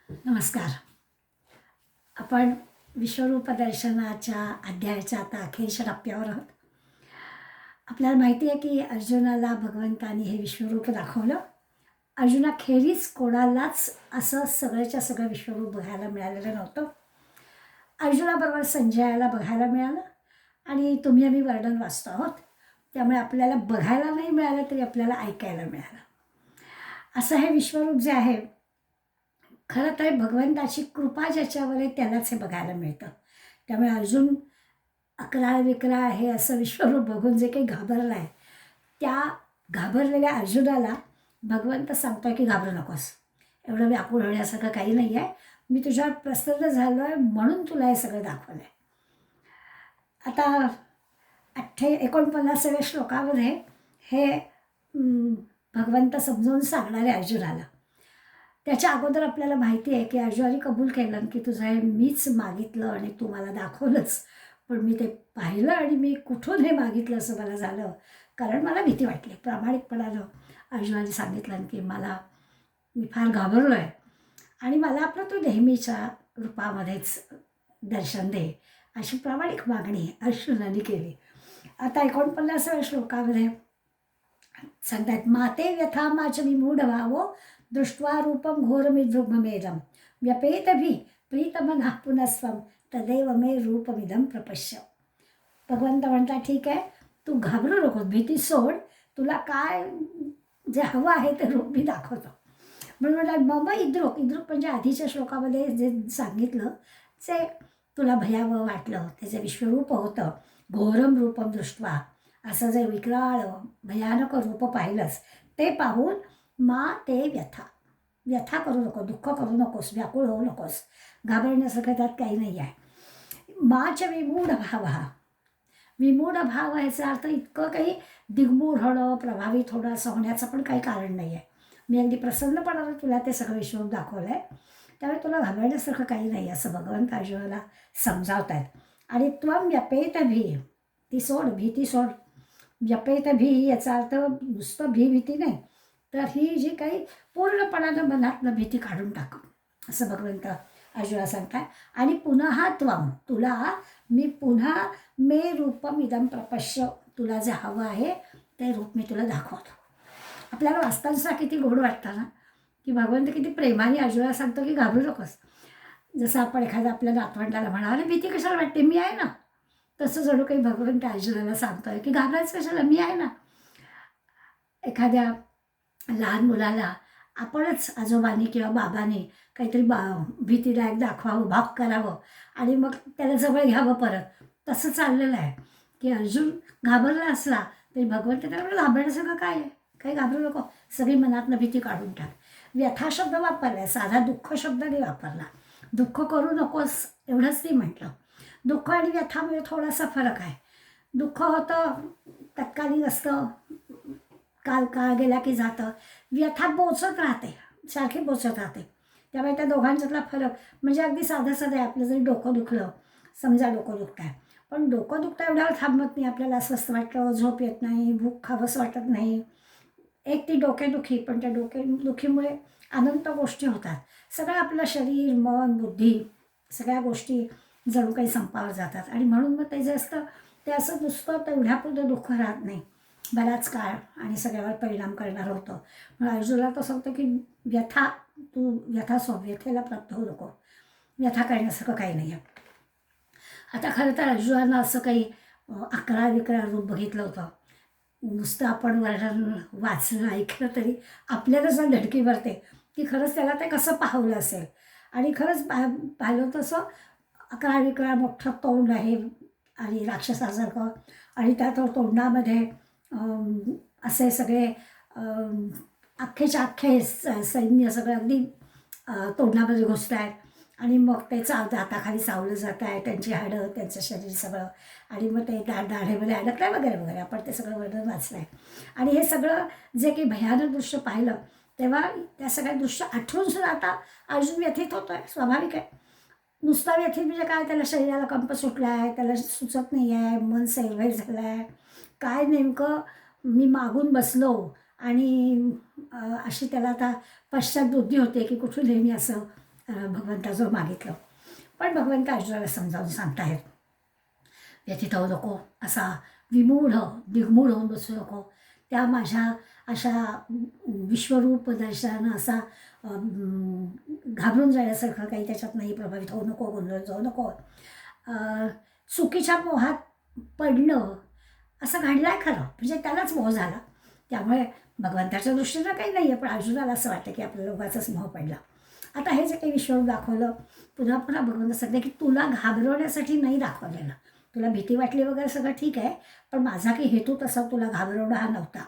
नमस्कार. आपण विश्वरूप दर्शनाच्या अध्यायाच्या आता अखेरच्या टप्प्यावर आहोत. आपल्याला माहिती आहे की अर्जुनाला भगवंतानी हे विश्वरूप दाखवलं. अर्जुनाखेरीज कोणालाच असं सगळ्याच्या सगळं विश्वरूप बघायला मिळालेलं नव्हतं. अर्जुनाबरोबर संजयाला बघायला मिळालं आणि तुम्ही आम्ही वर्णन वाचतो आहोत, त्यामुळे आपल्याला बघायला नाही मिळालं तरी आपल्याला ऐकायला मिळालं. असं हे विश्वरूप जे आहे, खरं तर भगवंताची कृपा ज्याच्यावर आहे त्यालाच हे बघायला मिळतं. त्यामुळे अर्जुन अकराळ विकराळ हे असं विश्वरूप बघून जे काही घाबरला आहे, त्या घाबरलेल्या अर्जुनाला भगवंत सांगतोय की घाबरू नकोस, एवढं व्याकुळ होण्यासारखं काही नाही आहे, मी तुझ्यावर प्रसन्न झालो आहे म्हणून तुला हे सगळं दाखवलं आहे. आता 49व्या श्लोकामध्ये हे भगवंत समजावून सांगणारे अर्जुनाला. त्याच्या अगोदर आपल्याला माहिती आहे की अर्जुनाने कबूल केलं की तुझं हे मीच मागितलं आणि तू मला दाखवलंच, पण मी ते पाहिलं आणि मी कुठून हे मागितलं असं मला झालं, कारण मला भीती वाटली. प्रामाणिकपणानं अर्जुनाने सांगितलं की मी फार घाबरलो आहे आणि मला आपलं तू नेहमीच्या रूपामध्येच दर्शन दे, अशी प्रामाणिक मागणी अर्जुनाने केली. आता 49व्या श्लोकामध्ये सांगतात, माते व्यथा माच विमूढ भावो दृष्ट्वा रूपम घोरमिदृग्ममेदम व्यपेतभी प्रीतमनः पुनस्वम तदैव मे रूपमिदम प्रपश्य. भगवंत म्हणतात, ठीक आहे, तू घाबरू नको, भीती सोड, तुला काय जे हवं आहे ते रूप मी दाखवतो. म्हणून म्हणतात मम इद्रुक म्हणजे आधीच्या श्लोकामध्ये जे सांगितलं जे तुला भयावह वाटलं, त्याचं विश्वरूप होतं, घोरम रूपम दृष्ट्वा, असं जे विक्राळ भयानक रूप पाहिलंस ते पाहून मा ते व्यथा करू नको, दुःख करू नकोस, व्याकुळ होऊ नकोस, घाबरण्यासारखं त्यात काही नाही आहे. माच विमूढ भाव, विमूढ भाव ह्याचा अर्थ इतकं काही दिग्मूढ होणं, प्रभावित होणं असं होण्याचं पण काही कारण नाही आहे. मी अगदी प्रसन्नपणानं तुला ते सगळं विश्वरूप दाखवलं आहे, त्यामुळे तुला घाबरण्यासारखं काही नाही असं भगवंत अर्जुनाला समजावत आहेत. आणि त्वम व्यपेत भी, ती सोड, भीती सोड. व्यपेत भी याचा अर्थ नुसतं भीती नाही, तर ही जी काही पूर्णपणानं मनातनं भीती काढून टाक असं भगवंत अर्जुना सांगतात. आणि पुन्हा त्वम, तुला मी पुन्हा मे रूपम इदम प्रपश्य, तुला जे हवं आहे ते रूप मी तुला दाखवतो. आपल्याला वाचताना किती गोड वाटतं ना, की भगवंत किती प्रेमाने अर्जुनाला सांगतो की घाबरू नकोस. जसं आपण एखाद्या आपल्या नातवंडाला म्हणा, अरे भीती कशाला वाटते, मी आहे ना, तसं जणू काही भगवंत अर्जुनाला सांगतोय की घाबरायचं कशाला, मी आहे ना. एखाद्या लहान मुलाला आपणच आजोबांनी किंवा बाबांनी काहीतरी भीतीदायक दाखवावं, भाग करावं आणि मग त्याला जवळ घ्यावं परत, तसं चाललेलं आहे की अर्जुन घाबरला असला तरी भगवंत त्याला घाबरण्यासारखं काय आहे, काही घाबरू नको, सगळी मनातनं भीती काढून टाक. व्यथा शब्द वापरला, साधा दुःख शब्द नाही वापरला. दुःख करू नकोस एवढंच नाही म्हटलं. दुःख आणि व्यथामध्ये थोडासा फरक आहे. दुःख होतं तत्कालीन असतं, काळ गेला की जातं. व्यथा बोचत राहते, सारखी बोचत राहते. त्यामुळे त्या दोघांच्यातला फरक म्हणजे अगदी साधं आहे. आपलं जरी डोकं दुखलं, समजा डोकं दुखत आहे, पण डोकं दुखतं एवढ्यावर थांबत नाही, आपल्याला अस्वस्थ वाटतं, झोप येत नाही, भूक खावंसं वाटत नाही, एक ती डोकेदुखी. पण त्या डोकेदुखीमुळे अनंत गोष्टी होतात. सगळं आपलं शरीर, मन, बुद्धी सगळ्या गोष्टी जणू काही संपावर जातात. आणि म्हणून मग ते जे असतं ते असं नुसतं तेवढ्यापुरतं दुःख राहत नाही, बराच काळ आणि सगळ्यावर परिणाम करणार होतं. मग अर्जुनाला तसं होतं की व्यथा, तू व्यथा सोड, व्यथेला प्राप्त होऊ नको, व्यथा करण्यासारखं काही नाही आहे. आता खरं तर अर्जुनानं असं काही 11 रूप बघितलं होतं. नुसतं आपण वर्णन वाचलं, ऐकलं तरी आपल्याला जर धडकी भरते की खरंच त्याला ते कसं पाहवलं असेल. आणि खरंच पाहिलं तसं 11 मोठं तोंड आहे आणि राक्षसासारखं, आणि त्या तोंडामध्ये असे सगळे अख्खेच्या अख्खे सैन्य सगळं अगदी तोंडामध्ये घुसत आहेत. आणि मग ते दाताखाली चावलं जात आहे, त्यांची हाडं, त्यांचं शरीर सगळं, आणि मग ते दाढेमध्ये अडकलं आहे वगैरे वगैरे. आपण ते सगळं वर्णन वाचलं आहे. आणि हे सगळं जे काही भयानक दृश्य पाहिलं तेव्हा त्या सगळ्या दृश्य आठवून सुद्धा आता अर्जुन व्यथित होतो आहे, स्वाभाविक आहे. नुसता व्यथित म्हणजे काय, त्याला शरीराला कंप सुटला आहे, त्याला सुचत नाही आहे, मन सैरभैर झालं आहे, काय नेमकं मी मागून बसलो, आणि अशी त्याला आता पश्चातबुद्धी होते की कुठून नेहमी असं भगवंताजवळ मागितलं. पण भगवंत अर्जुनाला समजावून सांगतायत, व्यथित होऊ नको, असा दिग्मूढ होऊन बसू नको, त्या माझ्या अशा विश्वरूप दर्शनानं असा घाबरून जाण्यासारखं काही त्याच्यात नाही, प्रभावित होऊ नको, गोंधळ जाऊ नको. चुकीच्या मोहात पडणं असं घडलं आहे खरं, म्हणजे त्यालाच मोह झाला. त्यामुळे भगवंताच्या दृष्टीनं काही नाही आहे, पण अर्जुनाला असं वाटतं की आपल्या लोकांचाच मोह पडला. आता हे जे काही विश्वरूप दाखवलं, पुन्हा पुन्हा भगवंत सांगते की तुला घाबरवण्यासाठी नाही दाखवलेलं. तुला भीती वाटली वगैरे सगळं ठीक आहे, पण माझा काही हेतू तसा तुला घाबरवणं हा नव्हता.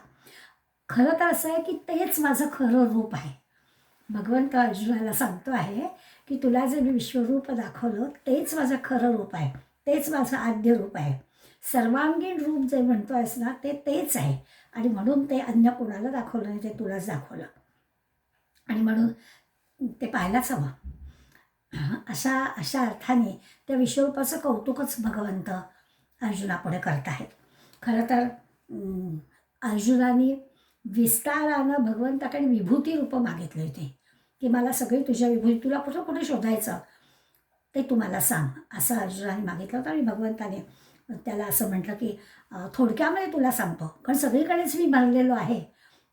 खरं तर असं आहे की तेच माझं खरं रूप आहे. भगवंत अर्जुनाला सांगतो आहे की तुला जे मी विश्वरूप दाखवलं तेच माझं खरं रूप आहे, तेच माझं आद्य रूप आहे. सर्वांगीण रूप जे म्हणतो आहेस ना, ते तेच आहे. आणि म्हणून ते अन्य कोणाला दाखवलं नाही, ते तुलाच दाखवलं. आणि म्हणून ते पाहायलाच हवं. अशा अर्थाने त्या विश्वरूपाचं कौतुकच भगवंत अर्जुनापुढे करत आहेत. खरं तर अर्जुनाने विस्तारानं भगवंताकडे विभूती रूपं मागितली होती की मला सगळी तुझ्या विभूती, तुला कुठं कुठे शोधायचं ते तू मला सांग, असं अर्जुनाने मागितलं होतं. आणि भगवंताने त्याला असं म्हटलं की थोडक्यामध्ये तुला सांगतो, कारण सगळीकडेच मी भरलेलो आहे,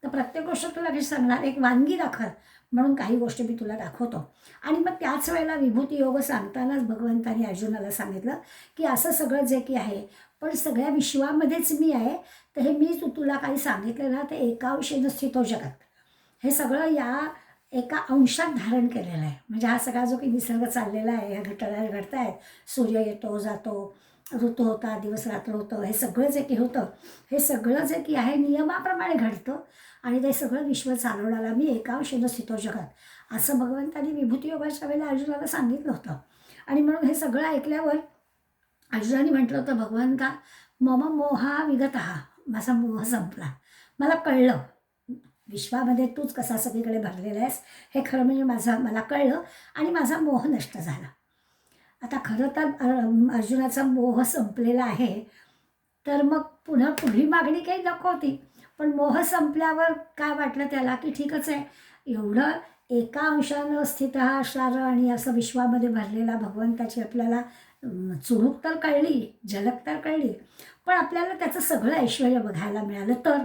तर प्रत्येक गोष्ट तुला कशी सांगणार, एक वानगी दाखल म्हणून काही गोष्टी मी तुला दाखवतो. आणि मग त्याच वेळेला विभूती योग सांगतानाच भगवंताने अर्जुनाला सांगितलं की असं सगळं जे की आहे, पण सगळ्या विश्वामध्येच मी आहे, तर हे मी तुला काही सांगितलं ना, ते एका अंशेनं स्थितो जगत, हे सगळं या एका अंशात धारण केलेलं आहे. म्हणजे हा सगळा जो काही निसर्ग चाललेला आहे, ह्या घटना घडत आहेत, सूर्य येतो जातो, ऋतू होता, दिवस रात्र होतं, हे सगळं जे की होतं, हे सगळं जे की आहे नियमाप्रमाणे घडतं. आणि ते सगळं विश्व चालवणारा मी एकांशेनं स्थितो जगत, असं भगवंतांनी विभूती योगाच्या वेळेला अर्जुनाला सांगितलं होतं. आणि म्हणून हे सगळं ऐकल्यावर अर्जुनाने म्हटलं होतं, भगवंता मम मोहा विगतः, माझा मोह संपला, मला कळलं विश्वामध्ये तूच कसा सगळीकडे भरलेला आहेस, हे खरं म्हणजे मला कळलं आणि माझा मोह नष्ट झाला. आता खरं तर अर्जुनाचा मोह संपलेला आहे, तर मग पुन्हा पुढली मागणी काही नको होती. पण मोह संपल्यावर काय वाटलं त्याला की ठीकच आहे, एवढं एका अंशानं स्थित असणारं आणि असं विश्वामध्ये भरलेला भगवंताची आपल्याला चुणूक तर कळली, झलक तर कळली, पण आपल्याला त्याचं सगळं ऐश्वर्य बघायला मिळालं तर.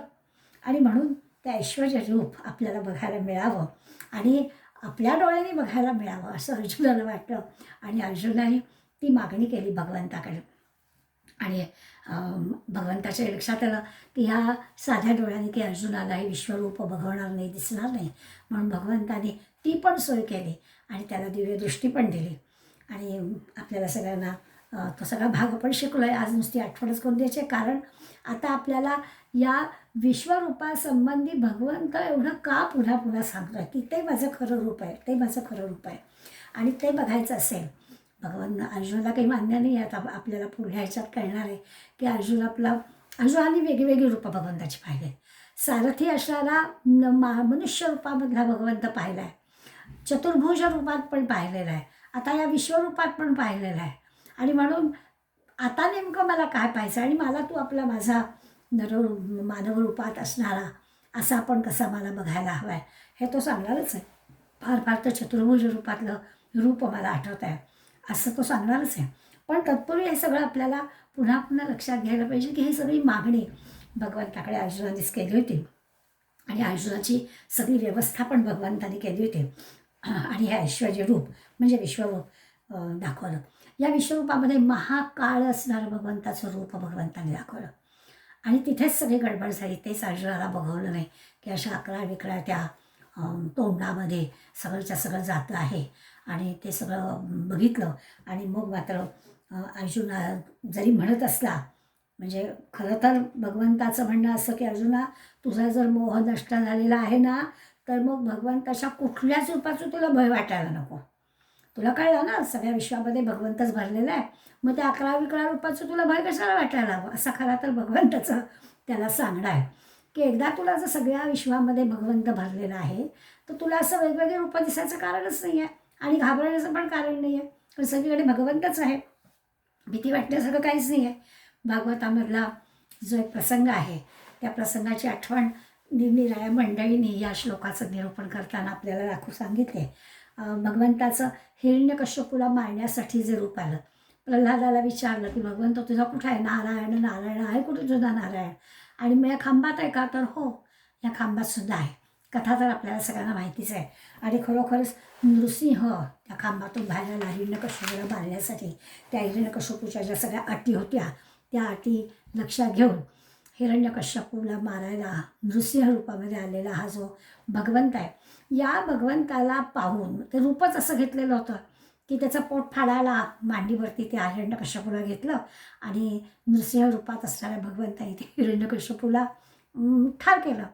आणि म्हणून ते ऐश्वर्य रूप आपल्याला बघायला मिळावं आणि आपल्या डोळ्यांनी बघायला मिळावं असं अर्जुनाला वाटलं. आणि अर्जुनाने ती मागणी केली भगवंताकडे. आणि भगवंताच्या लक्षात आलं की ह्या साध्या डोळ्याने की अर्जुनाला हे विश्वरूप बघवणार नाही, दिसणार नाही, म्हणून भगवंताने ती पण सोय केली आणि त्याला दिव्य दृष्टी पण दिली. आणि आपल्याला सगळ्यांना तो सगळा भाग आपण शिकलो आहे. आज नुसती आठवणच करून द्यायची, कारण आता आपल्याला या विश्वरूपासंबंधी भगवंत एवढं का पुन्हा पुन्हा सांगतो आहे की ते माझं खरं रूप आहे, ते माझं खरं रूप आहे. आणि ते बघायचं असेल, अर्जुनाला काही मान्य नाही आहे. आता आपल्याला पुढल्या ह्याच्यात कळणार आहे की अर्जुनाने वेगवेगळी रूपं भगवंताची पाहिली. सारथी असणारा मनुष्य रूपामधला भगवंत पाहिला आहे, चतुर्भुज रूपात पण पाहिलेला आहे, आता या विश्वरूपात पण पाहिलेला आहे. आणि म्हणून आता नेमकं मला काय पाहायचं, आणि मला तू माझा मानव रूपात असणारा असा आपण कसा मला बघायला हवा आहे हे तो सांगणारच आहे. फार फार तर चतुर्भुज रूपातलं रूप मला आठवत आहे असं तो सांगणारच आहे. पण तत्पूर्वी हे सगळं आपल्याला पुन्हा पुन्हा लक्षात घ्यायला पाहिजे की ही सगळी मागणी भगवंताकडे अर्जुनानेच केली होती आणि अर्जुनाची सगळी व्यवस्था पण भगवंताने केली होती. आणि हे ऐश्वर्य रूप म्हणजे विश्वरूप दाखवलं. या विश्वरूपामध्ये महाकाळ असणारं भगवंताचं रूप भगवंताने दाखवलं. आणि तिथेच सगळी गडबड झाली. तेच अर्जुनाला बघवलं नाही की अशा अकरा विकरा त्या तोंडामध्ये सगळंच्या सगळं जातं आहे. आणि ते सगळं बघितलं आणि मग मात्र अर्जुना जरी म्हणत असला, म्हणजे खरं तर भगवंताचं म्हणणं असं की अर्जुना तुझा जर मोह नष्ट झालेला आहे ना, तर मग भगवंताच्या कुठल्याच रूपाचं तुला भय वाटायला नको. तुला कळलं ना सगळ्या विश्वामध्ये भगवंतच भरलेला आहे, मग त्या 11 रूपाचं तुला भय कशाला वाटायला हवं, असा खरा तर भगवंताचं त्याला सांगणं आहे की एकदा तुला जर सगळ्या विश्वामध्ये भगवंत भरलेला आहे तर तुला असं वेगवेगळे रूपं दिसायचं कारणच नाही आहे आणि घाबरण्याचं पण कारण नाही आहे, कारण सगळीकडे भगवंतच आहे, भीती वाटण्यासारखं काहीच नाही आहे. भागवतामधला जो एक प्रसंग आहे त्या प्रसंगाची आठवण निरनिराळ्या मंडळींनी या श्लोकाचं निरूपण करताना आपल्याला दाखवून सांगितले. भगवंताचं हिरण्यकश्यपूला मारण्यासाठी जे रूप आलं, प्रल्हादाला विचारलं की भगवंत तुझा कुठं आहे? नारायण नारायण आहे कुठे तुझा नारायण? आणि मग या खांबात आहे का? तर हो, या खांबात सुद्धा आहे. कथा तर आपल्याला सगळ्यांना माहितीच आहे. आणि खरोखरच नृसिंह त्या खांबातून बाहेर आला हिरण्यकश्यपूला मारण्यासाठी. त्या हिरण्यकश्यपूच्या ज्या सगळ्या अटी होत्या त्या अटी लक्षात घेऊन हिरण्यकश्यपूला मारायला नृसिंह रूपामध्ये आलेला हा जो भगवंत आहे, या भगवंताला पाहून ते रूपच असं घेतलेलं होतं की त्याचं पोट फाडायला मांडीवरती त्या हिरण्यकश्यपूला घेतलं आणि नृसिंह रूपात असणाऱ्या भगवंताने ते हिरण्यकश्यपूला ठार केलं.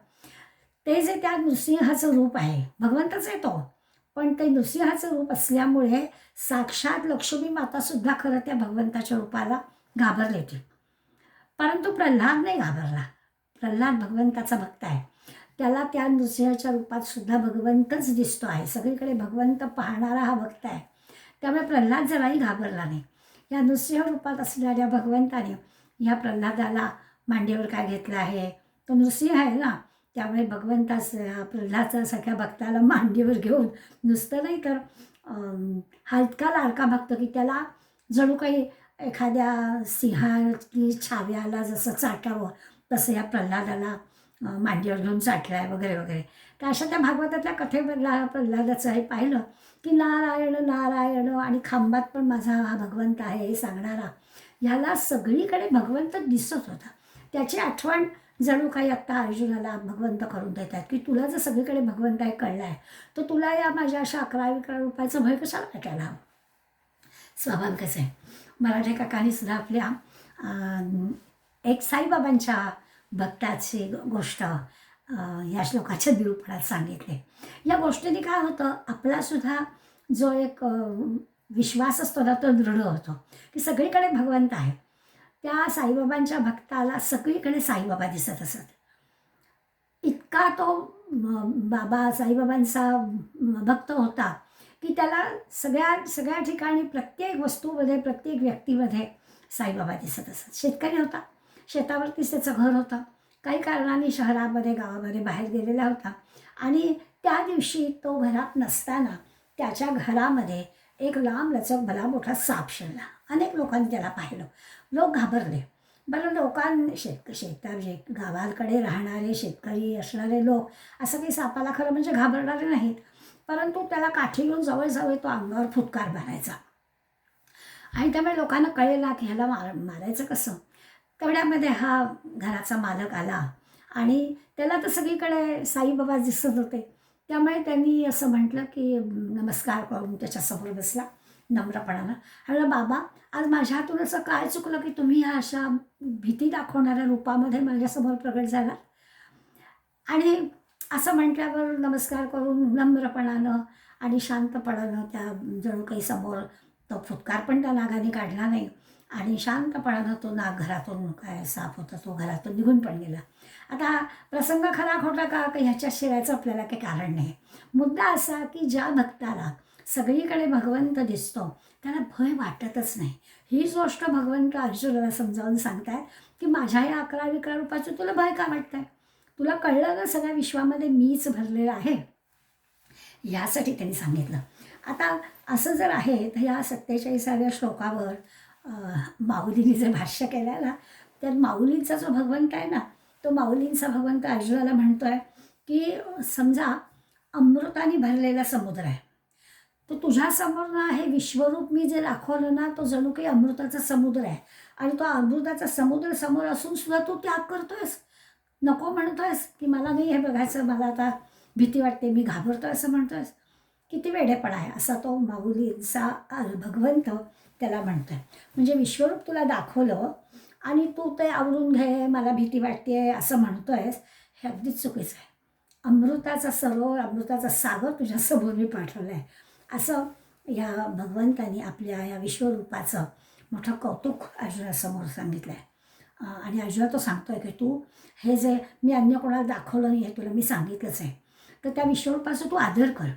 ते जे त्या नृसिंहाचं रूप आहे, भगवंतच आहे तो, पण ते नृसिंहाचं रूप असल्यामुळे साक्षात लक्ष्मी मातासुद्धा खरं त्या भगवंताच्या रूपाला घाबरली होती. परंतु प्रल्हाद नाही घाबरला. प्रल्हाद भगवंताचा भक्त आहे. त्याला त्या नृसिंहाच्या रूपात सुद्धा भगवंतच दिसतो आहे. सगळीकडे भगवंत पाहणारा हा भक्त आहे. त्यामुळे प्रल्हाद जराही घाबरला नाही. या नृसिंह रूपात असणाऱ्या भगवंताने ह्या प्रल्हादाला मांडीवर काय घेतलं आहे? तो नृसिंह आहे ना, त्यामुळे भगवंताच प्रल्हादचा सगळ्या भक्ताला मांडीवर घेऊन नुसतं नाही तर हा इतका लाडका भक्त की त्याला जणू काही एखाद्या सिंहाची छाव्याला जसं चाटावं तसं या प्रल्हादाला मांडीवर घेऊन चाटलं आहे वगैरे वगैरे. तर अशा त्या भागवतातल्या कथेमधला प्रल्हादाचं हे पाहिलं की नारायण नारायण आणि खांबात पण माझा हा भगवंत आहे हे सांगणारा, ह्याला सगळीकडे भगवंत दिसत होता. त्याची आठवण जणू काही आत्ता अर्जुनाला भगवंत करून देतात की तुला जर सगळीकडे भगवंत आहे कळला आहे तर तुला या माझ्या अशा 11-11 रुपयाचं भय कशाला वाटायला हवं? स्वाभाविकच आहे. मराठी काकांनी सुद्धा आपल्या एक साईबाबांच्या भक्ताची गोष्ट या श्लोकाच्या निरूपणात सांगितले. या गोष्टीने काय होतं, आपलासुद्धा जो एक विश्वास असतो ना तो दृढ होतो की सगळीकडे भगवंत आहे. त्या साईबाबांच्या भक्ताला सगळीकडे साईबाबा दिसत असत. इतका तो बाबा साईबाबांचा भक्त होता की त्याला सगळ्या ठिकाणी प्रत्येक वस्तूमध्ये प्रत्येक व्यक्तीमध्ये साईबाबा दिसत असत. शेतकरी होता, शेतावरतीच त्याचं घर होतं. काही कारणाने शहरामध्ये गावामध्ये बाहेर गेलेला होता आणि त्या दिवशी तो घरात नसताना त्याच्या घरामध्ये एक लांबलचक भला मोठा साप शिरला. अनेक लोकांनी त्याला पाहिलं. लोक घाबरले. बरं गावाकडे राहणारे शेतकरी असणारे लोक असं काही सापाला खरं म्हणजे घाबरणारे नाहीत, परंतु त्याला काठी घेऊन जवळ तो अंगावर फुटकार मारायचा. आणि त्यामुळे लोकांना कळेला की ह्याला मारायचं कसं. तेवढ्यामध्ये हा घराचा मालक आला आणि त्याला तर सगळीकडे साईबाबा दिसत होते. त्यामुळे त्यांनी असं म्हटलं की नमस्कार करून त्याच्यासमोर बसला नम्रपणानं. म्हणलं, बाबा आज माझ्या हातून असं काय चुकलं की तुम्ही ह्या अशा भीती दाखवणाऱ्या रूपामध्ये माझ्यासमोर प्रगट झाला? आणि असं म्हटल्यावर नमस्कार करून नम्रपणानं आणि शांतपणानं त्या जणू काही समोर तो फुटकार पण त्या नागाने काढला नाही आणि शांतपणानं तो नाग घरातून काय साप होता तो घरातून निघून पण गेला. आता प्रसंग खरा खोटा का ह्याच्यात शिरायचं आपल्याला काही कारण नाही. मुद्दा असा की ज्या भक्ताला सगळीकडे भगवंत दिसतो त्याला भय वाटतच नाही. हीच गोष्ट भगवंत अर्जुनाला समजावून सांगतायत की माझ्या या 11-11 रुपयाचं तुला भय का वाटतंय? तुला कळलं ना सगळ्या विश्वामध्ये मीच भरलेलं आहे, यासाठी त्यांनी सांगितलं. आता असं जर आहे तर या 47व्या श्लोकावर माऊलींनी जे भाष्य केलं ना, तर माऊलींचा जो भगवंत आहे ना, तो माऊलींचा भगवंत अर्जुनाला म्हणतो आहे की समजा अमृताने भरलेला समुद्र आहे, तो तुझ्यासमोर ना हे विश्वरूप मी जे दाखवलं ना तो जणू काही अमृताचा समुद्र आहे आणि तो अमृताचा समुद्र समोर असून सुद्धा तू त्याग करतोयस, नको म्हणतोयस की मला नाही हे बघायचं, मला आता भीती वाटते, मी घाबरतोय असं म्हणतोयस. किती वेडेपणा आहे असा तो माऊलींचा भगवंत त्याला म्हणतोय. म्हणजे विश्वरूप तुला दाखवलं आणि तू ते आवरून घे, मला भीती वाटते असं म्हणतोयस, हे अगदीच चुकीचं आहे. अमृताचा सरोवर, अमृताचा सागर तुझ्यासमोर मी पाठवलं आहे असं या भगवंतानी आपल्या या विश्वरूपाचं मोठं कौतुक अर्जुनासमोर सांगितलं आहे. आणि अर्जुना तो सांगतोय की तू हे जे मी अन्य कोणाला दाखवलं नाही हे तुला मी सांगितलंच आहे, तर त्या विश्वरूपाचा तू आदर कर.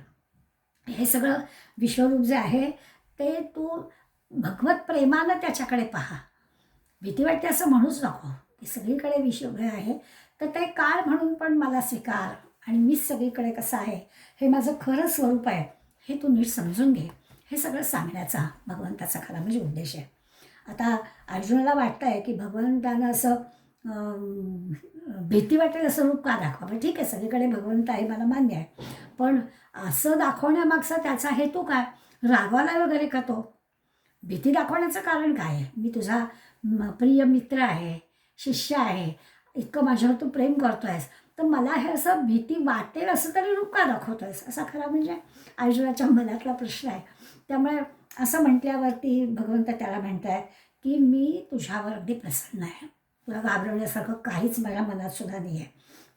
हे सगळं विश्वरूप जे आहे ते तू भगवत प्रेमानं त्याच्याकडे पहा. भीती वाटते असं म्हणूच नको की सगळीकडे विश्व आहे तर ते काळ म्हणून पण मला स्वीकार आणि मीच सगळीकडे कसं आहे हे माझं खरं स्वरूप आहे हे तू नीट समजून घे. हे सगळं सांगण्याचा भगवंताचा खरा म्हणजे उद्देश आहे. आता अर्जुनाला वाटतं आहे की भगवंतानं असं भीती वाटेल असं रूप का दाखवा. ठीक आहे, सगळीकडे भगवंत आहे मला मान्य आहे, पण असं दाखवण्यामागचा त्याचा हेतू काय? रागवाला वगैरे का तो? भीती दाखवण्याचं कारण काय आहे? मी तुझा प्रिय मित्र आहे, शिष्य आहे, इतकं माझ्यावर तू प्रेम करतो आहेस, तर मला हे असं भीती वाटेल असं तरी रूप का दाखवतो आहेस, असा खरा म्हणजे अर्जुनाच्या मनातला प्रश्न आहे. त्यामुळे असं म्हटल्यावरती भगवंत त्याला म्हणत आहे की मी तुझ्यावर अगदी प्रसन्न आहे. तुला घाबरवण्यासारखं काहीच माझ्या मनात सुद्धा नाही आहे.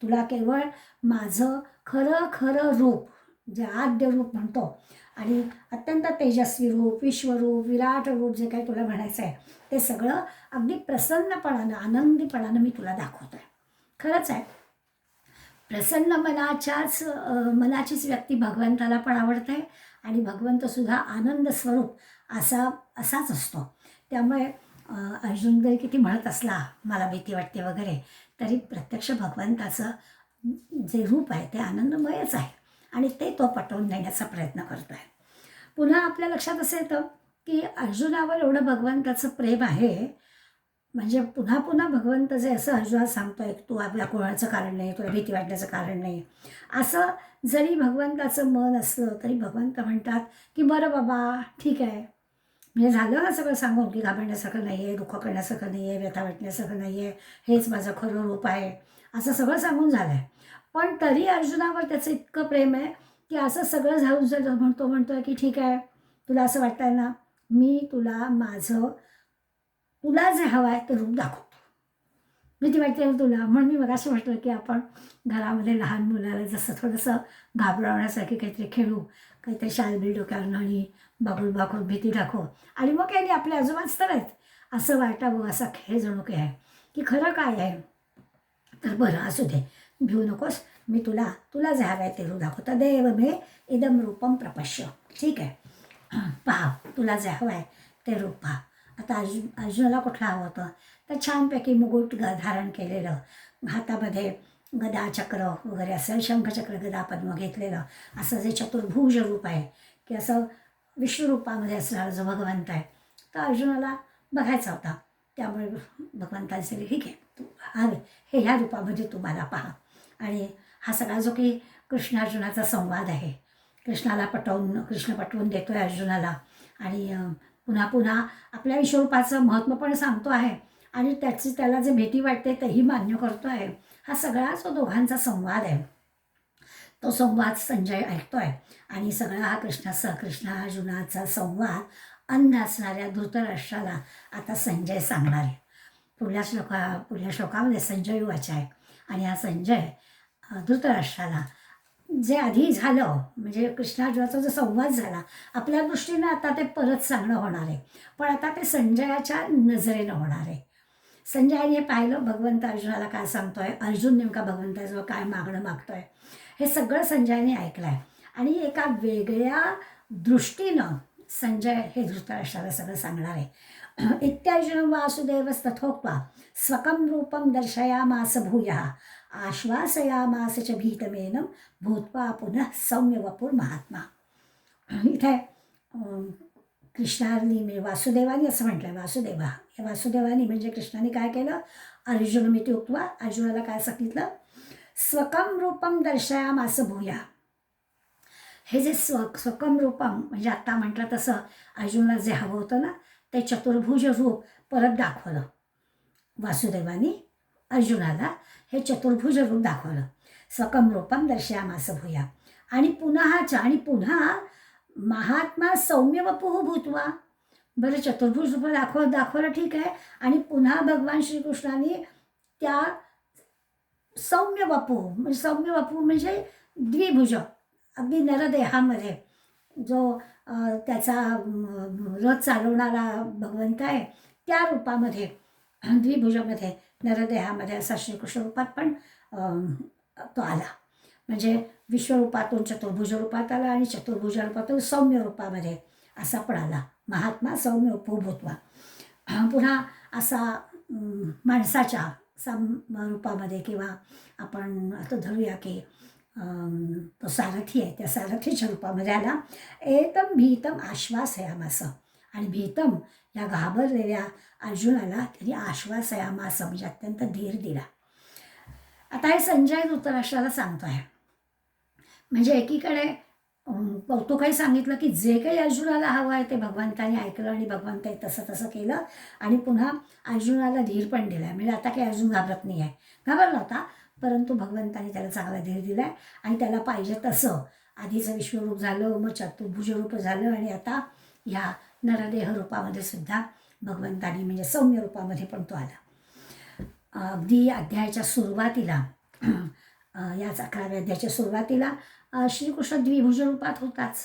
तुला केवळ माझं खरं खरं रूप, जे आद्य रूप म्हणतो, आणि अत्यंत तेजस्वी रूप, विश्वरूप, विराट रूप, जे काही तुला म्हणायचं आहे ते सगळं अगदी प्रसन्नपणानं, आनंदीपणानं मी तुला दाखवतो आहे. खरंच आहे, प्रसन्न मनाचीच व्यक्ती भगवंताला पण आवडते, आणि भगवंतसुद्धा आनंद स्वरूप असाच असतो. त्यामुळे अर्जुन जरी किती म्हणत असला मला भीती वाटते वगैरे, तरी प्रत्यक्ष भगवंताचं जे रूप आहे ते आनंदमयच आहे, आणि ते तो पटवून देण्याचा प्रयत्न करतो आहे. पुन्हा आपल्या लक्षात असं येतं की अर्जुनावर एवढं भगवंताचं प्रेम आहे, म्हणजे पुन्हा पुन्हा भगवंत जे असं अर्जुनाला सांगतोय की तू आपल्या कोणाचं कारण नाही, तुला भीती वाटण्याचं कारण नाही, असं जरी भगवंताचं मन असलं तरी भगवंत म्हणतात की बरं बाबा ठीक आहे, म्हणजे झालं ना सगळं सांगून की घाबरण्यासारखं नाही आहे, दुःख करण्यासारखं नाही आहे, व्यथा वाटण्यासारखं नाही आहे, हेच माझं खरं रूप आहे, असं सगळं सांगून झालं आहे. पण तरी अर्जुनावर त्याचं इतकं प्रेम आहे की असं सगळं झालं जर म्हणतोय की ठीक आहे, तुला असं वाटतंय ना, मी तुला जे हवं आहे ते रूप दाखवतो. भीती वाटते ना तुला, म्हणून मी मगाशी म्हटलं की आपण घरामध्ये लहान मुलाला जसं थोडंसं घाबरवण्यासारखी काहीतरी खेळू, काहीतरी शालबील डोक्यावर आणि बागून भीती दाखव, आणि मग काही नाही, आपले आजोबाच तर आहेत, असं वाटावं, असा खेळ जणू काय आहे की खरं काय आहे. तर बरं असू दे, भिऊ नकोस, मी तुला जे हवं आहे ते रूप दाखवतं. देव मे इदम रूपम प्रपश्य. ठीक आहे, पहा तुला जे हवं आहे ते रूप पहा. आता अर्जुनाला कुठलं हवं होतं? तर छानपैकी मुकुट धारण केलेलं, हातामध्ये गदा चक्र वगैरे असेल, शंखचक्र गदा पद्म घेतलेलं असं जे चतुर्भुज रूप आहे, की असं विष्णुरूपामध्ये असणारा जो भगवंत आहे, तर अर्जुनाला बघायचा होता. त्यामुळे भगवंताने सांगितले ठीक आहे, तू हे ह्या रूपामध्ये तुम्हाला पहा. आणि हा सगळा जो की कृष्ण अर्जुनाचा संवाद आहे, कृष्ण पटवून देतो आहे अर्जुनाला, आणि पुन्हा पुन्हा आपल्या विश्वरूपाचं महत्त्व पण सांगतो आहे, आणि त्याला जे भीती वाटते तेही मान्य करतो आहे. हा सगळा जो दोघांचा संवाद आहे, तो संवाद संजय ऐकतो आहे, आणि सगळा हा कृष्ण अर्जुनाचा संवाद अंध असणाऱ्या धृतराष्ट्राला आता संजय सांगणार आहे. पुढल्या श्लोकामध्ये संजय वाचा आहे, आणि हा संजय धृतराष्ट्राला जे आधी झालं, म्हणजे कृष्णार्जुनाचा जो संवाद झाला, आपल्या दृष्टीनं आता ते परत सांगणं होणार आहे, पण आता ते संजयाच्या नजरेनं होणार आहे. संजयाने हे पाहिलं भगवंत अर्जुनाला काय सांगतोय, अर्जुन नेमका भगवंताजवळ काय मागणं मागतोय, हे सगळं संजयाने ऐकलं आहे, आणि एका वेगळ्या दृष्टीनं संजय हे धृतराष्ट्राला सगळं सांगणार आहे. इत्यार्जुन वासुदेवस्तथोक्त्वा स्वकं रूपं दर्शयामास भूयः आश्वासयामास च भीतमेनं भूत्वा पुनः सौम्य वपुर महात्मा. इथे कृष्णाने म्हणजे वासुदेवानी असं म्हटलं आहे, या वासुदेवानी म्हणजे कृष्णाने काय केलं, अर्जुनमिति उक्त्वा, अर्जुनाला काय सांगितलं, स्वकं रूपं दर्शयामास भूयः. हे जे स्वकं रूपम म्हणजे आत्ता म्हटलं तसं अर्जुनाला जे हवं होतं ना, ते चतुर्भुज रूप परत दाखवलं वासुदेवानी अर्जुनाला, हे चतुर्भुज रूप दाखवलं. स्वकं रूपम दर्शयामास भूया, आणि पुन्हा महात्मा सौम्य वपुः भूत्वा. बरं, चतुर्भुज रूप दाखवलं ठीक आहे, आणि पुन्हा भगवान श्रीकृष्णाने त्या सौम्य वपू म्हणजे द्विभुज, अगदी नरदेहामध्ये जो त्याचा रथ चालवणारा भगवंत आहे, त्या रूपामध्ये द्विभुजामध्ये नरदेहामध्ये असा श्रीकृष्ण रूपात पण तो आला. म्हणजे विश्वरूपातून चतुर्भुज रूपात आला, आणि चतुर्भुज रूपातून सौम्य रूपामध्ये असा पण आला. महात्मा सौम्य उपभूत्वा. पुन्हा असा माणसाच्या रूपामध्ये, किंवा आपण आता धरूया की तो सारथी आहे, त्या सारथीच्या रूपामध्ये आला. एतम भीतम आश्वासयामास, आणि भीतम या घाबरलेल्या अर्जुनाला त्यांनी आश्वासयामास म्हणजे अत्यंत धीर दिला. आता हे संजय धृतराष्ट्राला सांगतोय. म्हणजे एकीकडे कौतुकही सांगितलं की जे काही अर्जुनाला हवं आहे ते भगवंताने ऐकलं आणि भगवंताने तसं तसं केलं, आणि पुन्हा अर्जुनाला धीर पण दिला. म्हणजे आता काही अर्जुन घाबरत नाही आहे, घाबरला होता, परंतु भगवंताने त्याला चांगला धीर दिला आहे. आणि त्याला पाहिजे तसं आधीचं विश्वरूप झालं, मग चतुर्भुज रूप झालं, आणि आता ह्या नरदेह रूपामध्ये सुद्धा भगवंतानी म्हणजे सौम्य रूपामध्ये पण तो आला. अगदी अध्यायाच्या सुरुवातीला याच 11व्या अध्यायाच्या सुरुवातीला श्रीकृष्ण द्विभुज रूपात होताच,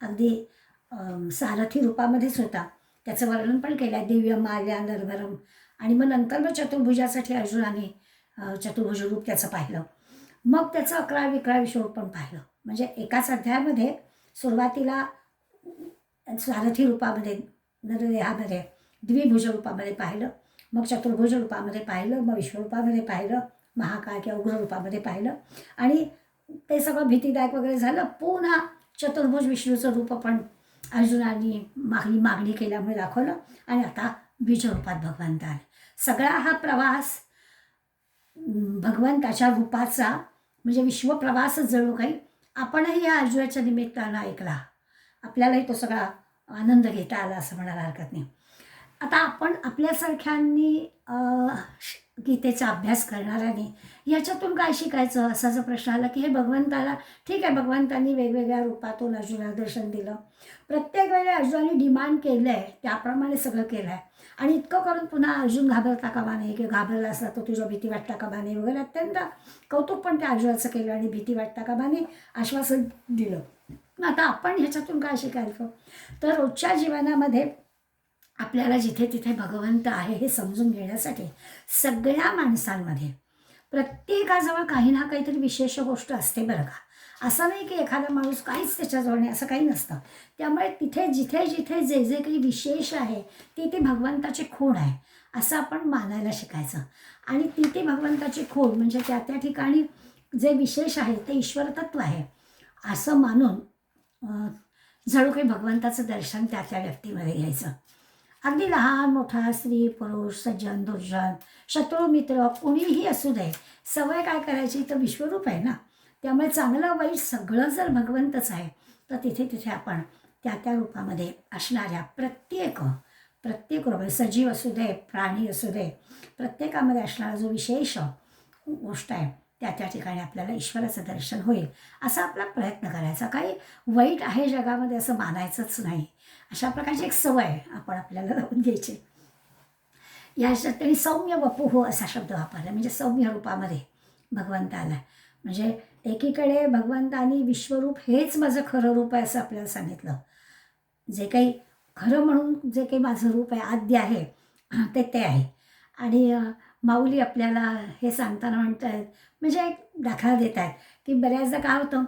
अगदी सारथी रूपामध्येच होता. त्याचं वर्णन पण केलं आहे, दिव्य माल्या नरभरम. आणि मग नंतर मग चतुर्भुजासाठी अर्जुनाने चतुर्भुज रूप त्याचं पाहिलं. मग त्याचं 11-11 विश्वरूप पण पाहिलं. म्हणजे एकाच अध्यायामध्ये सुरुवातीला सारथी रूपामध्ये नरदेहामध्ये द्विभुज रूपामध्ये पाहिलं, मग चतुर्भुज रूपामध्ये पाहिलं, मग विश्वरूपामध्ये पाहिलं, महाकाय किंवा उग्र रूपामध्ये पाहिलं, आणि ते सगळं भीतीदायक वगैरे झालं. पुन्हा चतुर्भुज विष्णूचं रूप पण अर्जुनाने मागणी केल्यामुळे दाखवलं, आणि आता बीजरूपात भगवंत आले. सगळा हा प्रवास भगवंताच्या रूपाचा म्हणजे विश्वप्रवासच जणू काही आपणही या अर्जुनाच्या निमित्तानं ऐकला. आपल्यालाही तो सगळा आनंद घेता आला असं म्हणायला हरकत नाही. आता आपण आपल्यासारख्यांनी गीतेचा अभ्यास करणाऱ्यांनी याच्यातून काय शिकायचं असा जर प्रश्न आला की हे भगवंताला ठीक आहे, भगवंतांनी वेगवेगळ्या रूपातून अर्जुनाला दर्शन दिलं, प्रत्येक वेळेला अर्जुनाने डिमांड केलं आहे त्याप्रमाणे सगळं केलं आहे, आणि इतकं करून पुन्हा अर्जुन घाबरता कामा नये किंवा घाबरला असला तर तुझ्या भीती वाटता कामा नये वगैरे अत्यंत कौतुक पण त्या अर्जुनाचं केलं, आणि भीती वाटता कामा नये आश्वासन दिलं. आता आपण ह्याच्यातून काय शिकायचं तर रोजच्या जीवनामध्ये आपल्याला जिथे तिथे भगवंत आहे हे समजून घेण्यासाठी सगळ्या माणसांमध्ये प्रत्येकाजवळ काही ना काहीतरी विशेष गोष्ट असते बरं का. असं नाही की एखादा माणूस काहीच त्याच्याजवळ नाही असं काही नसतं. त्यामुळे तिथे जिथे जिथे जे जे काही विशेष आहे ती भगवंताची खूण आहे असं आपण मानायला शिकायचं. आणि ती भगवंताची खूण म्हणजे त्या त्या ठिकाणी जे विशेष आहे ते ईश्वरतत्व आहे असं मानून जणू काही भगवंताचं दर्शन त्या त्या व्यक्तीमध्ये घ्यायचं. अगदी लहान मोठा, स्त्री पुरुष, सज्जन दुर्जन, शत्रू मित्र कोणीही असू दे, सवय काय करायची तर विश्वरूप आहे ना, त्यामुळे चांगलं वाईट सगळं जर भगवंतच आहे तर तिथे तिथे आपण त्या त्या रूपामध्ये असणाऱ्या प्रत्येक रूप सजीव असू दे प्राणी असू दे प्रत्येकामध्ये असणारा जो विशेष गोष्ट आहे त्या त्या ठिकाणी आपल्याला ईश्वराचं दर्शन होईल असा आपला प्रयत्न करायचा. काही वाईट आहे जगामध्ये असं मानायचंच नाही, अशा प्रकारची एक सवय आपण आपल्याला लावून घ्यायची. या त्यांनी सौम्य वपुः असा शब्द वापरला, म्हणजे सौम्य रूपामध्ये भगवंत आला. म्हणजे एकीकडे भगवंतानी विश्वरूप हेच माझं खरं रूप आहे असं आपल्याला सांगितलं, जे काही खरं म्हणून जे काही माझं रूप आहे आद्य आहे ते आहे. आणि माऊली आपल्याला हे सांगताना म्हणत आहेत म्हणजे एक दाखला देत आहेत की बऱ्याचदा काय होतं,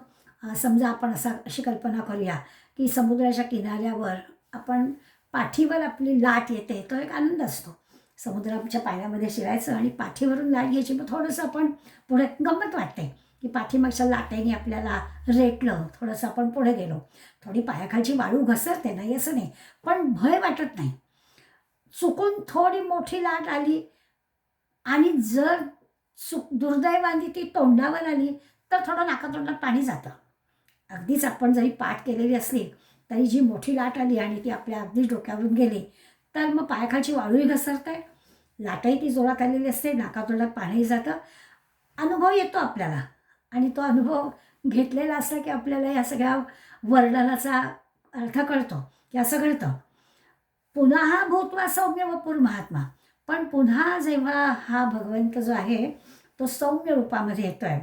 समजा आपण अशी कल्पना करूया की समुद्राच्या किनाऱ्यावर आपण पाठीवर आपली लाट येते, तो एक आनंद असतो. समुद्राच्या पाण्यामध्ये शिरायचं आणि पाठीवरून लाट घ्यायची, मग थोडंसं आपण पुढे गंमत वाटते की पाठीमागच्या लाटेने आपल्याला रेटलं, थोडंसं आपण पुढे गेलो, थोडी पायाखालची वाळू घसरते नाही असं नाही, पण भय वाटत नाही. चुकून थोडी मोठी लाट आली आणि जर दुर्दैवाने ती तोंडावर आली तर थोडं नाकातोंडात पाणी जातं. अगदीच आपण जरी पाठ केलेली असली तरी जी मोठी लाट आली आणि ती आपल्या अगदीच डोक्यावरून गेली तर मग पायाखालची वाळूही घसरते, लाटही ती जोरात आलेली असते, नाकातोंडात पाणीही जातं, अनुभव येतो आपल्याला. आणि तो अनुभव घेतलेला असला की आपल्याला या सगळ्या वर्णनाचा अर्थ कळतो की असं घडतं. पुन्हा हा भूत्वा सौम्य वपुर महात्मा, पण पुन्हा जेव्हा हा भगवंत जो आहे तो सौम्य रूपामध्ये येतो आहे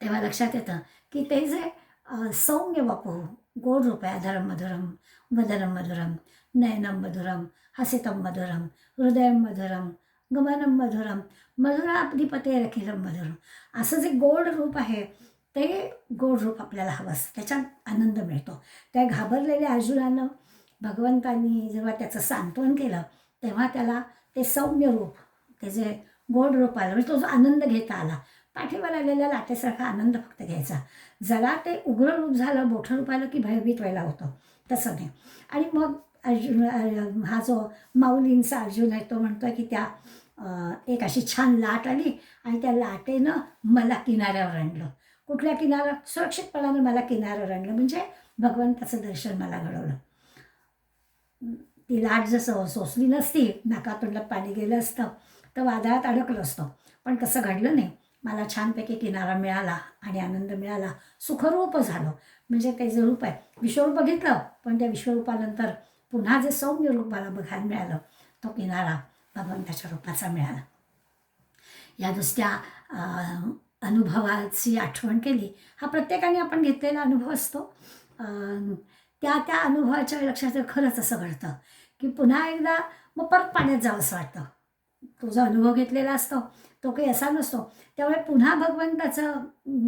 तेव्हा लक्षात येतं की ते जे सौम्य वपू गोड रूप आहे, अधरम मधुरम वदनम मधुरम नयनम मधुरम हसितम मधुरम हृदयम मधुरम गमनम मधुरम मधुराधिपते रखिलम मधुरम, असं जे गोड रूप आहे ते गोड रूप आपल्याला हवं असतं, त्याच्यात आनंद मिळतो. त्या घाबरलेल्या अर्जुनानं भगवंतांनी जेव्हा त्याचं सांत्वन केलं तेव्हा त्याला ते सौम्य रूप, ते जे गोड रूप आलं म्हणजे तो जो आनंद घेता आला. पाठीवर आलेल्या लाटेसारखा आनंद फक्त घ्यायचा. जरा ते उग्र रूप झालं, मोठं रूप आलं की भयभीत व्हायला होतं, तसं नाही. आणि मग अर्जुन हा जो माऊलींचा अर्जुन आहे तो म्हणतो आहे की त्या एक अशी छान लाट आली आणि त्या लाटेनं मला किनाऱ्यावर आणलं. कुठल्या किनाऱ्यावर? सुरक्षितपणानं मला किनाऱ्यावर आणलं, म्हणजे भगवंताचं दर्शन मला घडवलं. ती लाट जसं सोसली नसती, नाकातोंडात पाणी गेलं असतं तर वादळात अडकलं असतं, पण तसं घडलं नाही. मला छानपैकी किनारा मिळाला आणि आनंद मिळाला, सुखरूप झालं. म्हणजे ते जे रूप आहे, विश्वरूप बघितलं, पण त्या विश्वरूपानंतर पुन्हा जे सौम्य रूप मला बघायला मिळालं, तो किनारा भगवंताच्या रूपाचा मिळाला. या नुसत्या अनुभवाची आठवण केली. हा प्रत्येकाने आपण घेतलेला अनुभव असतो. त्या त्या अनुभवाच्या लक्षात खरंच असं घडतं की पुन्हा एकदा मग परत पाण्यात जावं असं वाटतं. तो जो अनुभव घेतलेला असतो तो काही असा नसतो, त्यामुळे पुन्हा भगवंताचं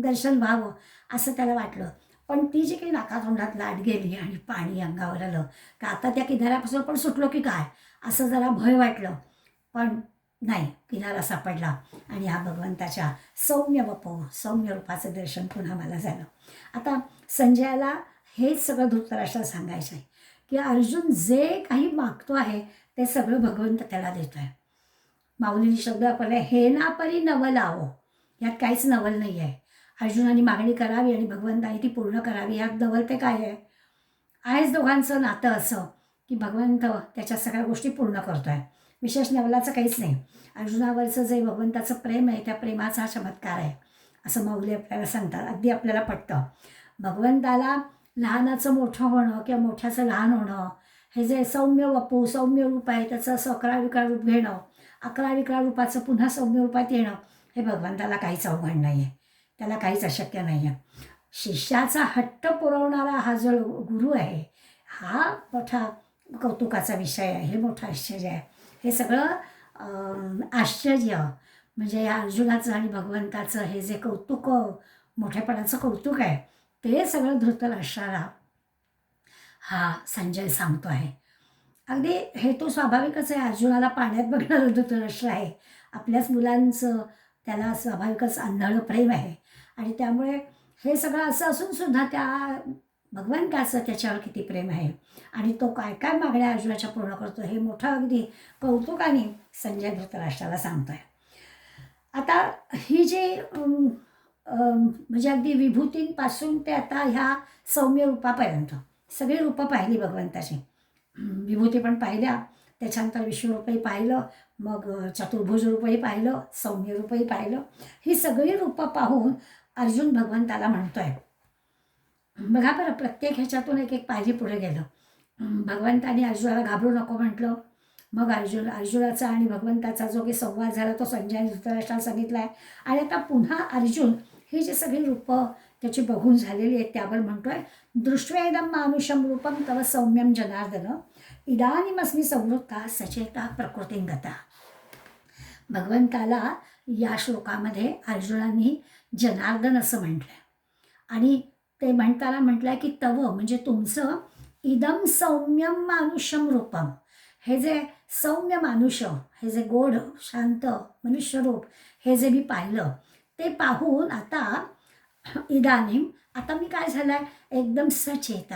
दर्शन व्हावं असं त्याला वाटलं. पण ती जी काही नाकातोंडात लाट गेली आणि पाणी अंगावर आलं का आता त्या किनाऱ्यापासून पण सुटलो की काय असं जरा भय वाटलं, पण नाही, किनारा सापडला आणि हा भगवंताच्या सौम्य रूपाचं दर्शन पुन्हा मला झालं. आता संजयाला हेच सगळं धृतराष्ट्राला सांगायचं आहे की अर्जुन जे काही मागतो आहे ते सगळं भगवंत त्याला देतो आहे. माऊलीने शब्द वापरले, हे ना परी नवलावो, यात काहीच नवल नाही आहे. अर्जुनाने मागणी करावी आणि भगवंताने ती पूर्ण करावी, यात नवल ते काय आहे? आहेच दोघांचं नातं असं की भगवंत त्याच्या सगळ्या गोष्टी पूर्ण करतो आहे, विशेष नवलाचं काहीच नाही. अर्जुनावरचं जे भगवंताचं प्रेम आहे त्या प्रेमाचा हा चमत्कार आहे असं माऊली आपल्याला सांगतात. अगदी आपल्याला पटतं. भगवंताला लहानाचं मोठं होणं किंवा मोठ्याचं लहान होणं, हे जे सौम्य रूप आहे त्याचं असं 11 रूप घेणं, 11 रूपाचं पुन्हा सौम्य रूपात येणं, हे भगवंताला काहीच अवघड नाही आहे, त्याला काहीच अशक्य नाही आहे. शिष्याचा हट्ट पुरवणारा हा जो गुरु आहे हा मोठा कौतुकाचा विषय आहे, हे मोठं आश्चर्य आहे. हे सगळं आश्चर्य म्हणजे या अर्जुनाचं आणि भगवंताचं हे जे कौतुक, मोठेपणाचं कौतुक आहे, ते सगळं धृतराष्ट्राला हा संजय सांगतो आहे. अगदी हेतू स्वाभाविकच आहे. अर्जुनाला पाण्यात बघणारं धृतराष्ट्र आहे. आपल्याच मुलांचं त्याला स्वाभाविकच आंधळं प्रेम आहे आणि त्यामुळे हे सगळं असं असूनसुद्धा त्या भगवंताचं त्याच्यावर किती प्रेम आहे आणि तो काय काय मागण्या अर्जुनाच्या पूर्ण करतो हे मोठं अगदी कौतुकाने संजय धृतराष्ट्राला सांगतो आहे. आता ही जी म्हणजे अगदी विभूतींपासून ते आता ह्या सौम्य रूपापर्यंत सगळी रूपं पाहिली भगवंताची. विभूती पण पाहिल्या, त्याच्यानंतर विश्वरूपही पाहिलं, मग चतुर्भुज रूपही पाहिलं, सौम्य रूपही पाहिलं. ही सगळी रूपं पाहून अर्जुन भगवंताला म्हणतोय. बघा बरं, प्रत्येक ह्याच्यातून एक एक पायरी पुढे गेलं. भगवंताने अर्जुनाला घाबरू नको म्हटलं. मग अर्जुनाचा आणि भगवंताचा जो काही संवाद झाला तो संजय धृतराष्ट्राला सांगितला आहे. आणि आता पुन्हा अर्जुन ही जी सगळी रूपं त्याची बघून झालेली आहेत त्यावर म्हणतोय, दृष्ट्वेदं मानुषं रूपं तव सौम्यं जनार्दन इदानीमस्मि संवृत्ता सचेता प्रकृतिंगता. भगवंताला या श्लोकामध्ये अर्जुनाने जनार्दन असं म्हटलंय आणि ते म्हणताना म्हटलंय की तव म्हणजे तुमचं इदम सौम्यम मानुष्यम रूपम, हे जे सौम्य मानुष्य, हे जे गोड शांत मनुष्यरूप हे जे मी पाहिलं ते पाहून आता इदानीम आता मी काय झालं आहे एकदम सचेत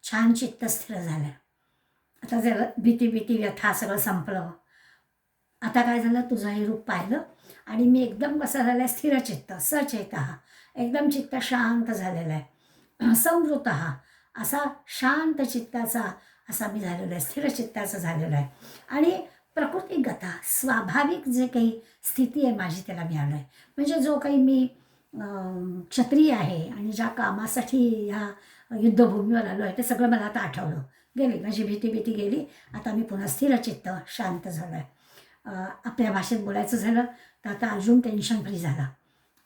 छान चित्त स्थिर झालं आहे. आता जरा भीती व्यथा सगळं संपलं. आता काय झालं, तुझं हे रूप पाहिलं आणि मी एकदम कसं झालं आहे स्थिरचित्त सचेत एकदम चित्त शांत झालेलं आहे. संवृत असा शांत चित्ताचा असा मी झालेला आहे, स्थिर चित्ताचा झालेला आहे. आणि प्रकृतिगता स्वाभाविक जे काही स्थिती आहे माझी त्याला मिळालं आहे. म्हणजे जो काही मी क्षत्रिय आहे आणि ज्या कामासाठी ह्या युद्धभूमीवर आलो आहे ते सगळं मला आता आठवलं, गेली माझी भीती गेली. आता मी पुन्हा स्थिरचित्त शांत झालं आहे. आपल्या भाषेत बोलायचं झालं तर आता अर्जुन टेन्शन फ्री झाला.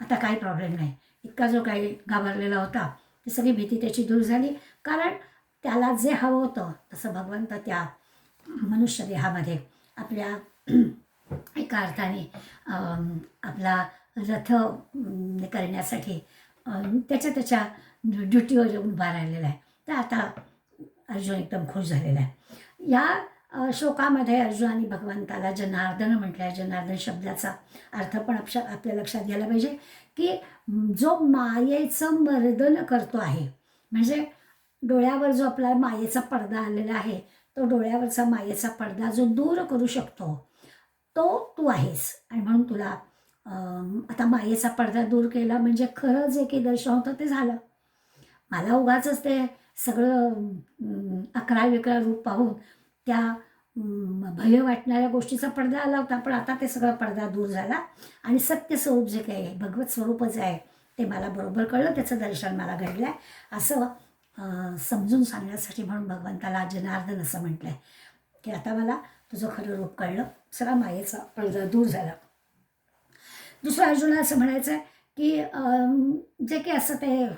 आता काही प्रॉब्लेम नाही. इतका जो काही घाबरलेला होता ती सगळी भीती त्याची दूर झाली, कारण त्याला जे हवं होतं तसं भगवंत त्या मनुष्य देहामध्ये आपल्या एका अर्थाने आपला रथ करण्यासाठी त्याच्या ड्युटीवर उभा राहिलेला आहे. तर आता अर्जुन एकदम खुश झालेला आहे. या श्लोकामध्ये अर्जुनाने भगवंताला जनार्दन म्हटलं आहे. जनार्दन शब्दाचा अर्थ पण आपल्या लक्षात घ्यायला पाहिजे की जो मायेचं मर्दन करतो आहे, म्हणजे डोळ्यावर जो आपला मायेचा पडदा आलेला आहे, तो डोळ्यावरचा मायेचा पडदा जो दूर करू शकतो तो तू आहेस. आणि म्हणून तुला आता मायेचा पडदा दूर केला म्हणजे खरं जे काही दर्शन होतं ते झालं. मला उगाचच ते सगळं 11-11 रूप पाहून त्या भय वाटणाऱ्या गोष्टीचा पडदा आला होता, पण आता ते सगळं पडदा दूर झाला आणि सत्य स्वरूप जे काही आहे, भगवत स्वरूपच आहे ते मला बरोबर कळलं, त्याचं दर्शन मला घडलं आहे असं समजून सांगण्यासाठी म्हणून भगवंताला जनार्दन असं म्हटलं आहे की आता मला तुझं खरं रूप कळलं, सगळा मायेचा पडदा दूर झाला. दुसरं अर्जुना असं म्हणायचं आहे की जे काही असं ते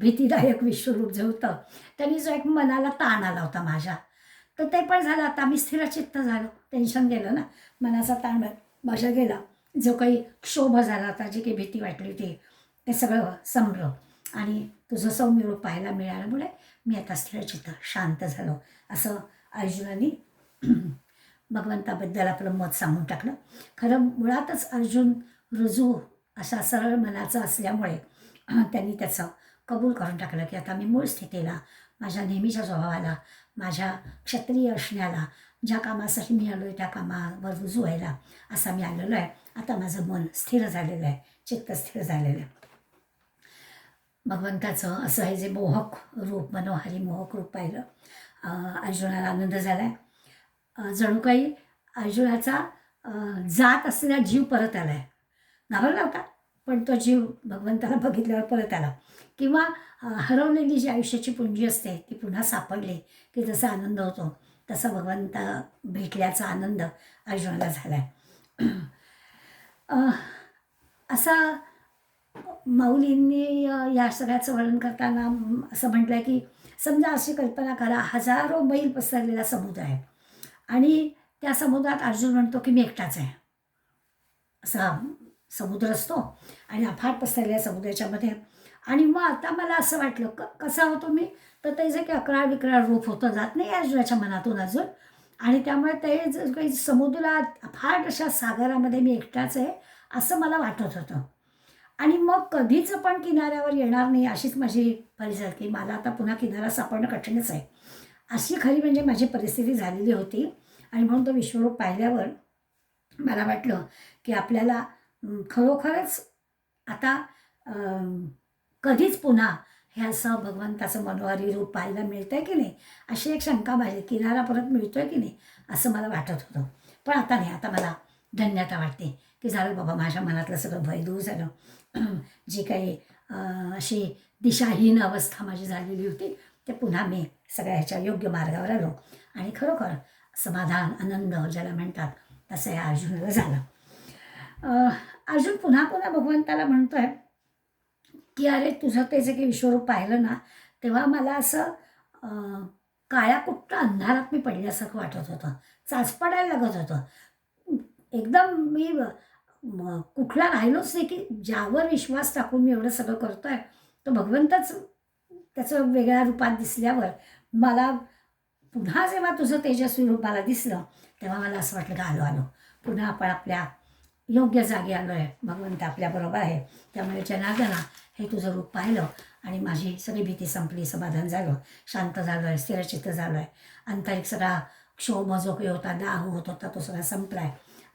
भीतीदायक विश्वरूप जे होतं त्यांनी जो एक मनाला ताण आला होता माझ्या, तर ते पण झालं. आता मी स्थिरचित्त झालो, टेन्शन गेलं ना, मनाचा ताण माझ्या गेला, जो काही क्षोभ झाला होता, जी काही भीती वाटली होती ते सगळं संपलं आणि तुझं सौम्य रूप पाहायला मिळाल्यामुळे मी आता स्थिरचित्त शांत झालो असं अर्जुनाने भगवंताबद्दल आपलं मत सांगून टाकलं. खरं मुळातच अर्जुन रुजू अशा सरळ मनाचा असल्यामुळे त्यांनी त्याचं कबूल करून टाकलं की आता मी मूळ स्थितीला, माझ्या नेहमीच्या स्वभावाला, माझ्या क्षत्रिय असण्याला, ज्या कामासाठी मी आलो आहे त्या कामावर रुजू व्हायला असा मी आलेलो आहे. आता माझं मन स्थिर झालेलं आहे, चित्त स्थिर झालेलं आहे. भगवंताचं असं आहे जे मोहक रूप, मनोहारी मोहक रूप पाहिलं, अर्जुनाला आनंद झाला आहे. जणू काही अर्जुनाचा जात असलेला जीव परत आला आहे. घाबरला होता पण तो जीव भगवंताला बघितल्यावर परत आला, किंवा हरवलेली जी आयुष्याची पुंजी असते ती पुन्हा सापडली की जसा आनंद होतो तसा भगवंता भेटल्याचा आनंद अर्जुनाला झाला आहे. असा माऊलींनी या सगळ्याचं वर्णन करताना असं म्हटलं आहे की समजा अशी कल्पना करा, 1000 मैल पसरलेला समुद्र आहे आणि त्या समुद्रात अर्जुन म्हणतो की मी एकटाच आहे. असा समुद्र असतो आणि अफाट पसरलेल्या समुद्राच्यामध्ये, आणि मग आता मला असं वाटलं कसा होतो मी, तर ते जे काही 11-11 रूप होतं जात नाही अर्जुनाच्या मनातून अजून, आणि त्यामुळे ते जर काही समुद्रात अफाट अशा सागरामध्ये मी एकटाच आहे असं मला वाटत होतं. आणि मग कधीच पण किनाऱ्यावर येणार नाही अशीच माझी परिस्थिती, की मला आता पुन्हा किनारा सापडणं कठीणच आहे अशी खरी म्हणजे माझी परिस्थिती झालेली होती. आणि म्हणून तो विश्वरूप पाहिल्यावर मला वाटलं की आपल्याला खरोखरच आता कधीच पुन्हा हे असं भगवंताचं मनोहारी रूप पाहायला मिळतं आहे की नाही अशी एक शंका माझी, किनारा परत मिळतो आहे की नाही असं मला वाटत होतं. पण आता नाही, आता मला धन्यता वाटते की झालं बाबा, माझ्या मनातलं सगळं भय दूर झालं. जी काही अशी दिशाहीन अवस्था माझी झालेली होती ते पुन्हा मी सगळ्या ह्याच्या योग्य मार्गावर आलो आणि खरोखर समाधान, आनंद ज्याला म्हणतात तसं या अर्जुनाला झालं. अर्जुन पुन्हा पुन्हा भगवंताला म्हणतो आहे की अरे तुझं ते जे काही विश्वरूप पाहिलं ना तेव्हा मला असं काळ्या कुट्ट अंधारात मी पडल्यासारखं वाटत होतं, चाचपडायला लागत होतं एकदम. मी कुठला राहिलोच नाही की ज्यावर विश्वास टाकून मी एवढं सगळं करतो आहे तो भगवंतच त्याचं वेगळ्या रूपात दिसल्यावर मला पुन्हा जेव्हा तुझं तेजस्वी रूप मला दिसलं तेव्हा मला असं वाटलं की आलो पुन्हा आपण आपल्या योग्य जागी आलो आहे, भगवंत आपल्याबरोबर आहे. त्यामुळे जनार्दना हे तुझं रूप पाहिलं आणि माझी सगळी भीती संपली, समाधान झालं, शांत झालो आहे, स्थिरचित्त झालो आहे. आंतरिक सगळा क्षोभ जो काही होता, दाह होत होता तो सगळा संपला आहे,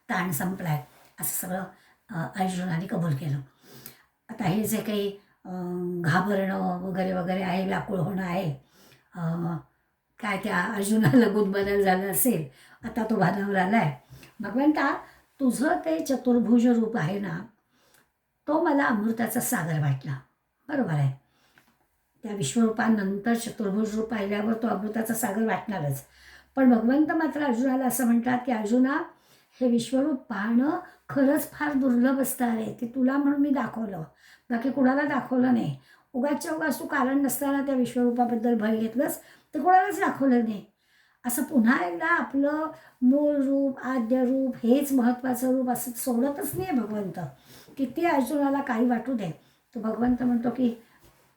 ताण संपला आहे असं सगळं अर्जुनाने कबूल केलं. आता हे जे काही घाबरणं वगैरे वगैरे आहे, व्याकुळ होणं आहे, काय त्या अर्जुनाला गुदबदल झालं असेल, आता तो भानावर आला आहे. भगवंता तुझं ते चतुर्भुज रूप आहे ना तो मला अमृताचा सागर वाटला, बरोबर आहे. त्या विश्वरूपानंतर चतुर्भुज रूप पाहिल्यावर तो अमृताचा सागर वाटणारच. पण भगवंत मात्र अर्जुनाला असं म्हणतात की अर्जुना हे विश्वरूप पाहणं खरंच फार दुर्लभ असतं आहे, ते तुला म्हणून मी दाखवलं, बाकी कुणाला दाखवलं नाही. उगाचच्या उगाच तू कारण नसताना त्या विश्वरूपाबद्दल भय घेतलंस तर कोणालाच दाखवलं नाही. असं पुन्हा एकदा आपलं मूळ रूप, आद्य रूप हेच महत्त्वाचं रूप असं सोडतच नाही भगवंत. किती अर्जुनाला काही वाटू दे, तो भगवंत म्हणतो की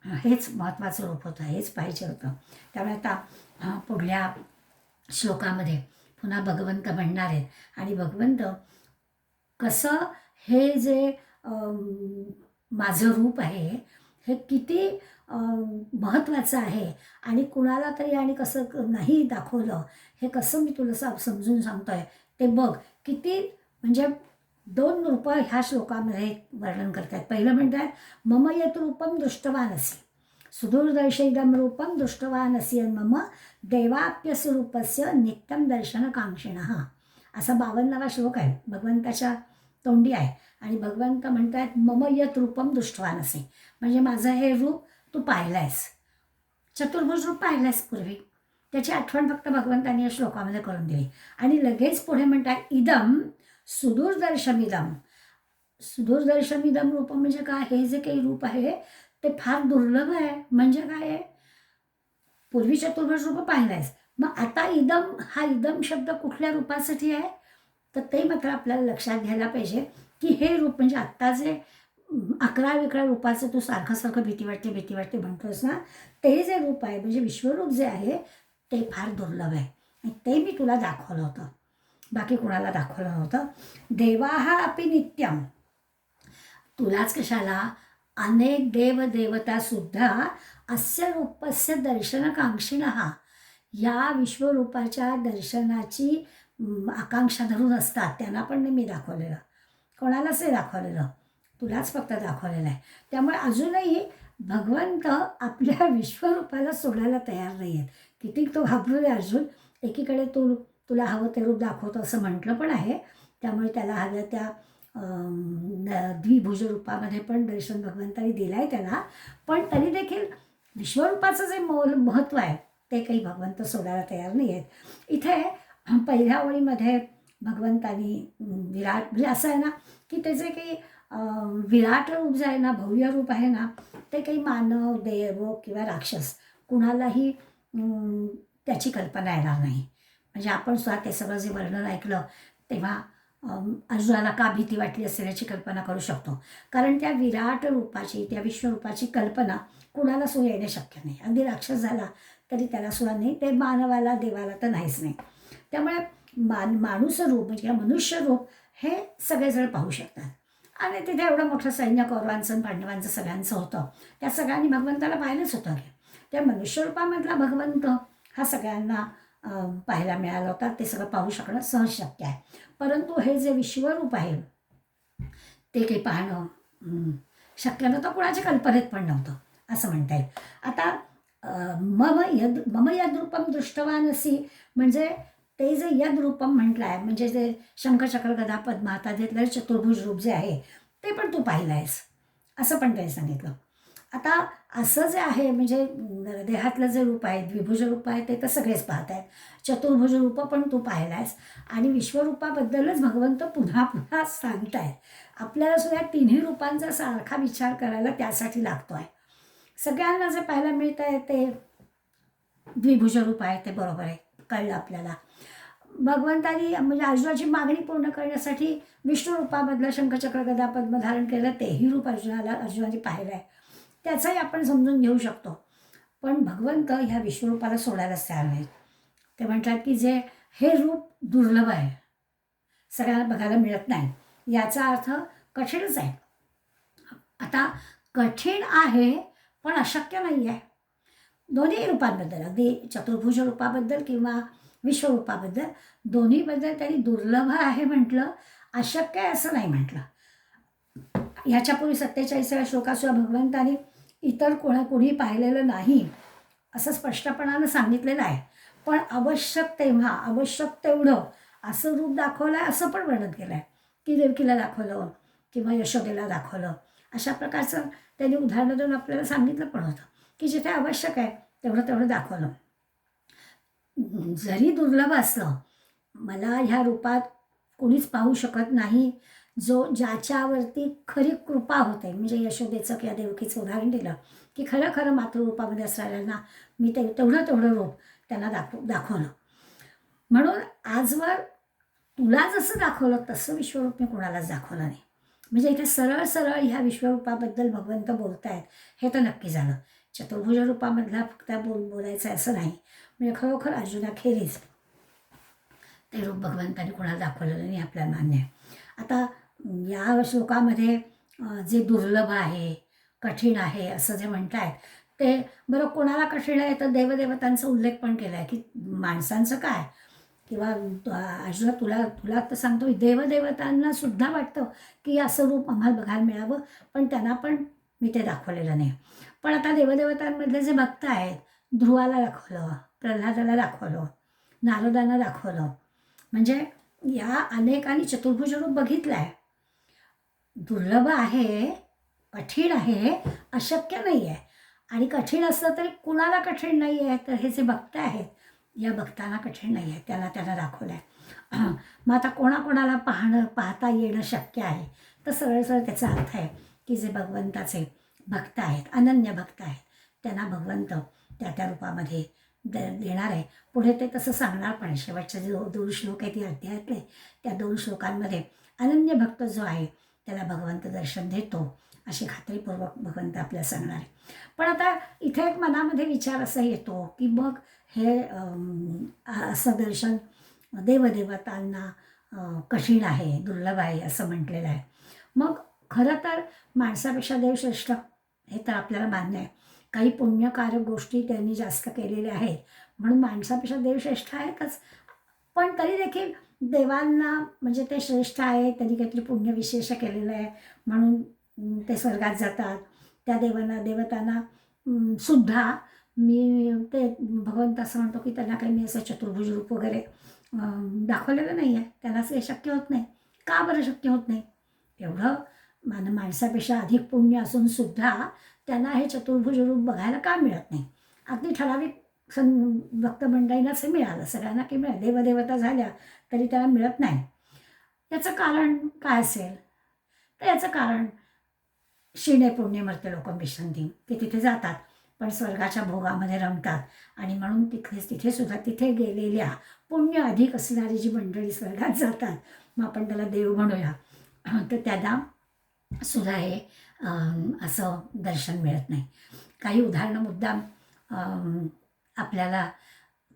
हेच महत्त्वाचं रूप होतं, हेच पाहिजे होतं. त्यामुळे आता पुढल्या श्लोकामध्ये पुन्हा भगवंत म्हणणार आहेत. आणि भगवंत कसं हे जे माझं रूप आहे हे किती महत्त्वाचं आहे आणि कुणाला तरी आणि कसं नाही दाखवलं हे कसं मी तुला समजून सांगतो आहे ते बघ. किती म्हणजे 2 रूपं ह्या श्लोकामध्ये वर्णन करतात. पहिलं म्हणतात मम यत रूपम दृष्टवानसी सुदूरदर्शैदम रूपम दृष्टवानसी मम देवाप्यस्य रूपस्य नित्यम दर्शनकांक्षिणः. असा 52वा श्लोक आहे, भगवंताच्या तोंडी आहे. आणि भगवंत म्हणतात मम यत रूपम दृष्टवानसी, म्हणजे माझं हे रूप तू पाहिलं आहेस, चतुर्भुज रूप पाहिलं आहेस पूर्वी. त्याची आठवण फक्त भगवंतांनी या श्लोकामध्ये करून दिली. आणि लगेच पुढे म्हणतात इदम सुदूरदर्शमिदम. सुदूरदर्शमिदम रूप म्हणजे काय, हे जे काही रूप आहे ते फार दुर्लभ आहे. म्हणजे काय आहे, पूर्वी चतुर्भुज रूप पाहिलं आहेस, मग आता इदम, हा इदम शब्द कुठल्या रूपासाठी आहे तर ते मात्र आपल्याला लक्षात घ्यायला पाहिजे की हे रूप म्हणजे आत्ता जे 11 रूपाचं तू सारखं भीती वाटते म्हणतोस ना, ते जे रूप आहे म्हणजे विश्वरूप जे आहे ते फार दुर्लभ आहे आणि ते मी तुला दाखवलं होतं, बाकी कुणाला दाखवलं नव्हतं. देवाहा अपि नित्यम, तुलाच कशाला, अनेक देवदेवतासुद्धा अस्य रूपस्य दर्शनकांक्षिणः, या विश्वरूपाच्या दर्शनाची आकांक्षा धरून असतात. त्यांना पण मी दाखवलेलं, कोणालाच नाही दाखवलेलं, तुलाच फक्त दाखवलेलं आहे. त्यामुळे अजूनही भगवंत आपल्या विश्वरूपाला सोडायला तयार नाही आहेत. किती तो घाबरले अर्जुन, एकीकडे तुला हवं ते रूप दाखवतो असं म्हटलं पण आहे. त्यामुळे त्याला हव्या त्या द्विभुज रूपामध्ये पण दर्शन भगवंतांनी दिलं आहे त्याला. पण तरी देखील विश्वरूपाचं जे महत्त्व आहे ते काही भगवंत सोडायला तयार नाही आहेत. इथे पहिल्या ओळीमध्ये भगवंतानी विराट, म्हणजे असं आहे ना की त्याचे काही विराट रूप जे आहे ना, भव्य रूप आहे ना, ते काही मानव, देव किंवा राक्षस कुणालाही त्याची कल्पना येणार नाही. म्हणजे आपण स्वतः ते सगळं जे वर्णन ऐकलं तेव्हा अर्जुनाला का भीती वाटली असेल याची कल्पना करू शकतो. कारण त्या विराट रूपाची, त्या विश्वरूपाची कल्पना कुणाला सुद्धा येणे शक्य नाही. अगदी राक्षस झाला तरी त्याला सुद्धा नाही, ते मानवाला देवाला तर नाहीच नाही. त्यामुळे माणूस रूप म्हणजे मनुष्य रूप हे सगळेजण पाहू शकतात. आणि तिथे एवढं मोठं सैन्य कौरवांचं पांडवांचं सगळ्यांचं होतं, त्या सगळ्यांनी भगवंताला पाहिलंच होतं की त्या मनुष्यरूपामधला भगवंत हा सगळ्यांना पाहायला मिळाला होता. ते सगळं पाहू शकणं सहज शक्य आहे. परंतु हे जे विश्वरूप आहे ते काही पाहणं शक्य नव्हतं, कुणाच्या कल्पनेत पण नव्हतं असं म्हणता येईल. आता मम यद्रूपम दृष्टवानसी म्हणजे ते जे यद्रूपम म्हटलं आहे म्हणजे जे शंखचक्र गदा पद्म हातात घेतलेलं चतुर्भुज रूप जे आहे ते पण तू पाहिलं आहेस असं पण काही सांगितलं. आता असं जे आहे म्हणजे देहातलं जे रूप आहे, द्विभुज रूप आहे ते तर सगळेच पाहत आहेत, चतुर्भुज रूप पण तू पाहिलं आहेस. आणि विश्वरूपाबद्दलच भगवंत पुन्हा पुन्हा सांगत आहेत. आपल्याला सुद्धा तिन्ही रूपांचा सारखा विचार करायला त्यासाठी लागतो आहे. सगळ्यांना जे पाहायला मिळतं आहे ते द्विभुज रूप आहे, ते बरोबर आहे, कळलं आपल्याला. भगवंतानी म्हणजे अर्जुनाची मागणी पूर्ण करण्यासाठी विष्णू रूपामधलं शंखचक्र गदा पद्म धारण केलं, तेही रूप अर्जुनाने पाहिलं आहे, त्याचंही आपण समजून घेऊ शकतो. पण भगवंत ह्या विश्वरूपाला सोडायलाच तयार नाहीत. ते म्हणतात की जे हे रूप दुर्लभ आहे, सगळ्यांना बघायला मिळत नाही, याचा अर्थ कठीणच आहे. आता कठीण आहे पण अशक्य नाही आहे. दोन्ही रूपांबद्दल, अगदी चतुर्भुज रूपाबद्दल किंवा विश्वरूपाबद्दल, दोन्हीबद्दल त्यांनी दुर्लभ आहे म्हटलं, अशक्य आहे असं नाही म्हटलं. ह्याच्यापूर्वी 47व्या श्लोकासुद्धा भगवंतानी इतर कोणी पाहिलेलं नाही असं स्पष्टपणानं सांगितलेलं आहे. पण आवश्यक तेव्हा आवश्यक तेवढं असं रूप दाखवलं आहे असं पण वर्णन केलं आहे की देवकीला दाखवलं किंवा यशोदेला दाखवलं. अशा प्रकारचं त्यांनी उदाहरणं देऊन आपल्याला सांगितलं पण होतं की जिथे आवश्यक आहे तेवढं दाखवलं. जरी दुर्लभ असलं, मला ह्या रूपात कोणीच पाहू शकत नाही, ज्याच्यावरती खरी कृपा होते. म्हणजे यशोदेचं किंवा देवकीचं उदाहरण दिलं की खरं मातृरूपामध्ये असणाऱ्यांना मी तेवढं रूप त्यांना दाखवलं. म्हणून आजवर तुला जसं दाखवलं तसं विश्वरूप मी कोणालाच दाखवलं नाही. म्हणजे इथे सरळ ह्या विश्वरूपाबद्दल भगवंत बोलत आहेत हे तर नक्की झालं. चतुर्भुज रूपामधला फक्त बोलायचं आहे असं नाही. म्हणजे खरोखर अर्जुनाखेरीज ते रूप भगवंतांनी कोणाला दाखवलेलं नाही, आपल्याला मान्य आहे. आता या श्लोकामध्ये जे दुर्लभ आहे, कठीण आहे असं जे म्हणतायत ते बरं कोणाला कठीण आहे, तर देवदेवतांचा उल्लेख पण केला आहे की माणसांचं काय, किंवा अर्जुना तुला तुला तर सांगतो, देवदेवतांना सुद्धा वाटतं की असं रूप आम्हाला बघायला मिळावं, पण त्यांना पण मी ते दाखवलेलं नाही. पण आता देवदेवतांमधले जे भक्त आहेत, ध्रुवाला दाखवलं, प्रल्हादाला दाखवलं, नारदांना दाखवलं, म्हणजे या अनेकांनी चतुर्भुज रूप बघितलं आहे. दुर्लभ आहे, कठीण आहे, अशक्य नाही आहे. आणि कठीण असलं तरी कुणाला कठीण नाही आहे, तर हे जे भक्त आहेत या भक्तांना कठीण नाही आहे, त्यांना दाखवलं आहे. मग आता कोणाकोणाला पाहता येणं शक्य आहे, तर सरळ सरळ त्याचा अर्थ आहे की जे भगवंताचे भक्त आहेत, अनन्य भक्त आहेत, त्यांना भगवंत त्या त्या रूपामध्ये देणार आहे. पुढे ते तसं सांगणार पण. शेवटचे जे 2 श्लोक आहेत या अध्यायातले, त्या 2 श्लोकांमध्ये अनन्य भक्त जो आहे त्याला भगवंत दर्शन देतो अशी खात्रीपूर्वक भगवंत आपल्याला सांगणार आहे. पण आता इथे एक मनामध्ये विचार असा येतो की मग हे असं दर्शन देवदेवतांना कठीण आहे, दुर्लभ आहे असं म्हटलेलं आहे. मग खरं तर माणसापेक्षा देव श्रेष्ठ हे तर आपल्याला मान्य आहे. काही पुण्यकारक गोष्टी त्यांनी जास्त केलेल्या आहेत म्हणून माणसापेक्षा देव श्रेष्ठ आहेतच. पण तरी देखील देवांना म्हणजे ते श्रेष्ठ आहे, त्यांनी काहीतरी पुण्यविशेष केलेलं आहे म्हणून ते स्वर्गात जातात. त्या देवतांना सुद्धा मी ते भगवंत असं म्हणतो की त्यांना काही मी असं चतुर्भुज रूप वगैरे दाखवलेलं नाही आहे. त्यांना असं शक्य होत नाही. का बरं शक्य होत नाही? एवढं माणसापेक्षा अधिक पुण्य असून सुद्धा त्यांना हे चतुर्भुज रूप बघायला का मिळत नाही? अगदी ठराविक भक्त मंडळींनाच मिळालं, सगळ्यांना की मिळालं. देवदेवता झाल्या तरी त्याला मिळत नाही. याचं कारण काय असेल? तर याचं कारण क्षीणे पुण्यमर्त्य लोकं विशन्ति, ते तिथे जातात पण स्वर्गाच्या भोगामध्ये रमतात आणि म्हणून तिथे सुद्धा तिथे गेलेल्या पुण्य अधिक असणारी जी मंडळी स्वर्गात जातात, मग आपण त्याला देव म्हणूया, तर त्यांना सुद्धा हे असं दर्शन मिळत नाही. काही उदाहरणं मुद्दाम आपल्याला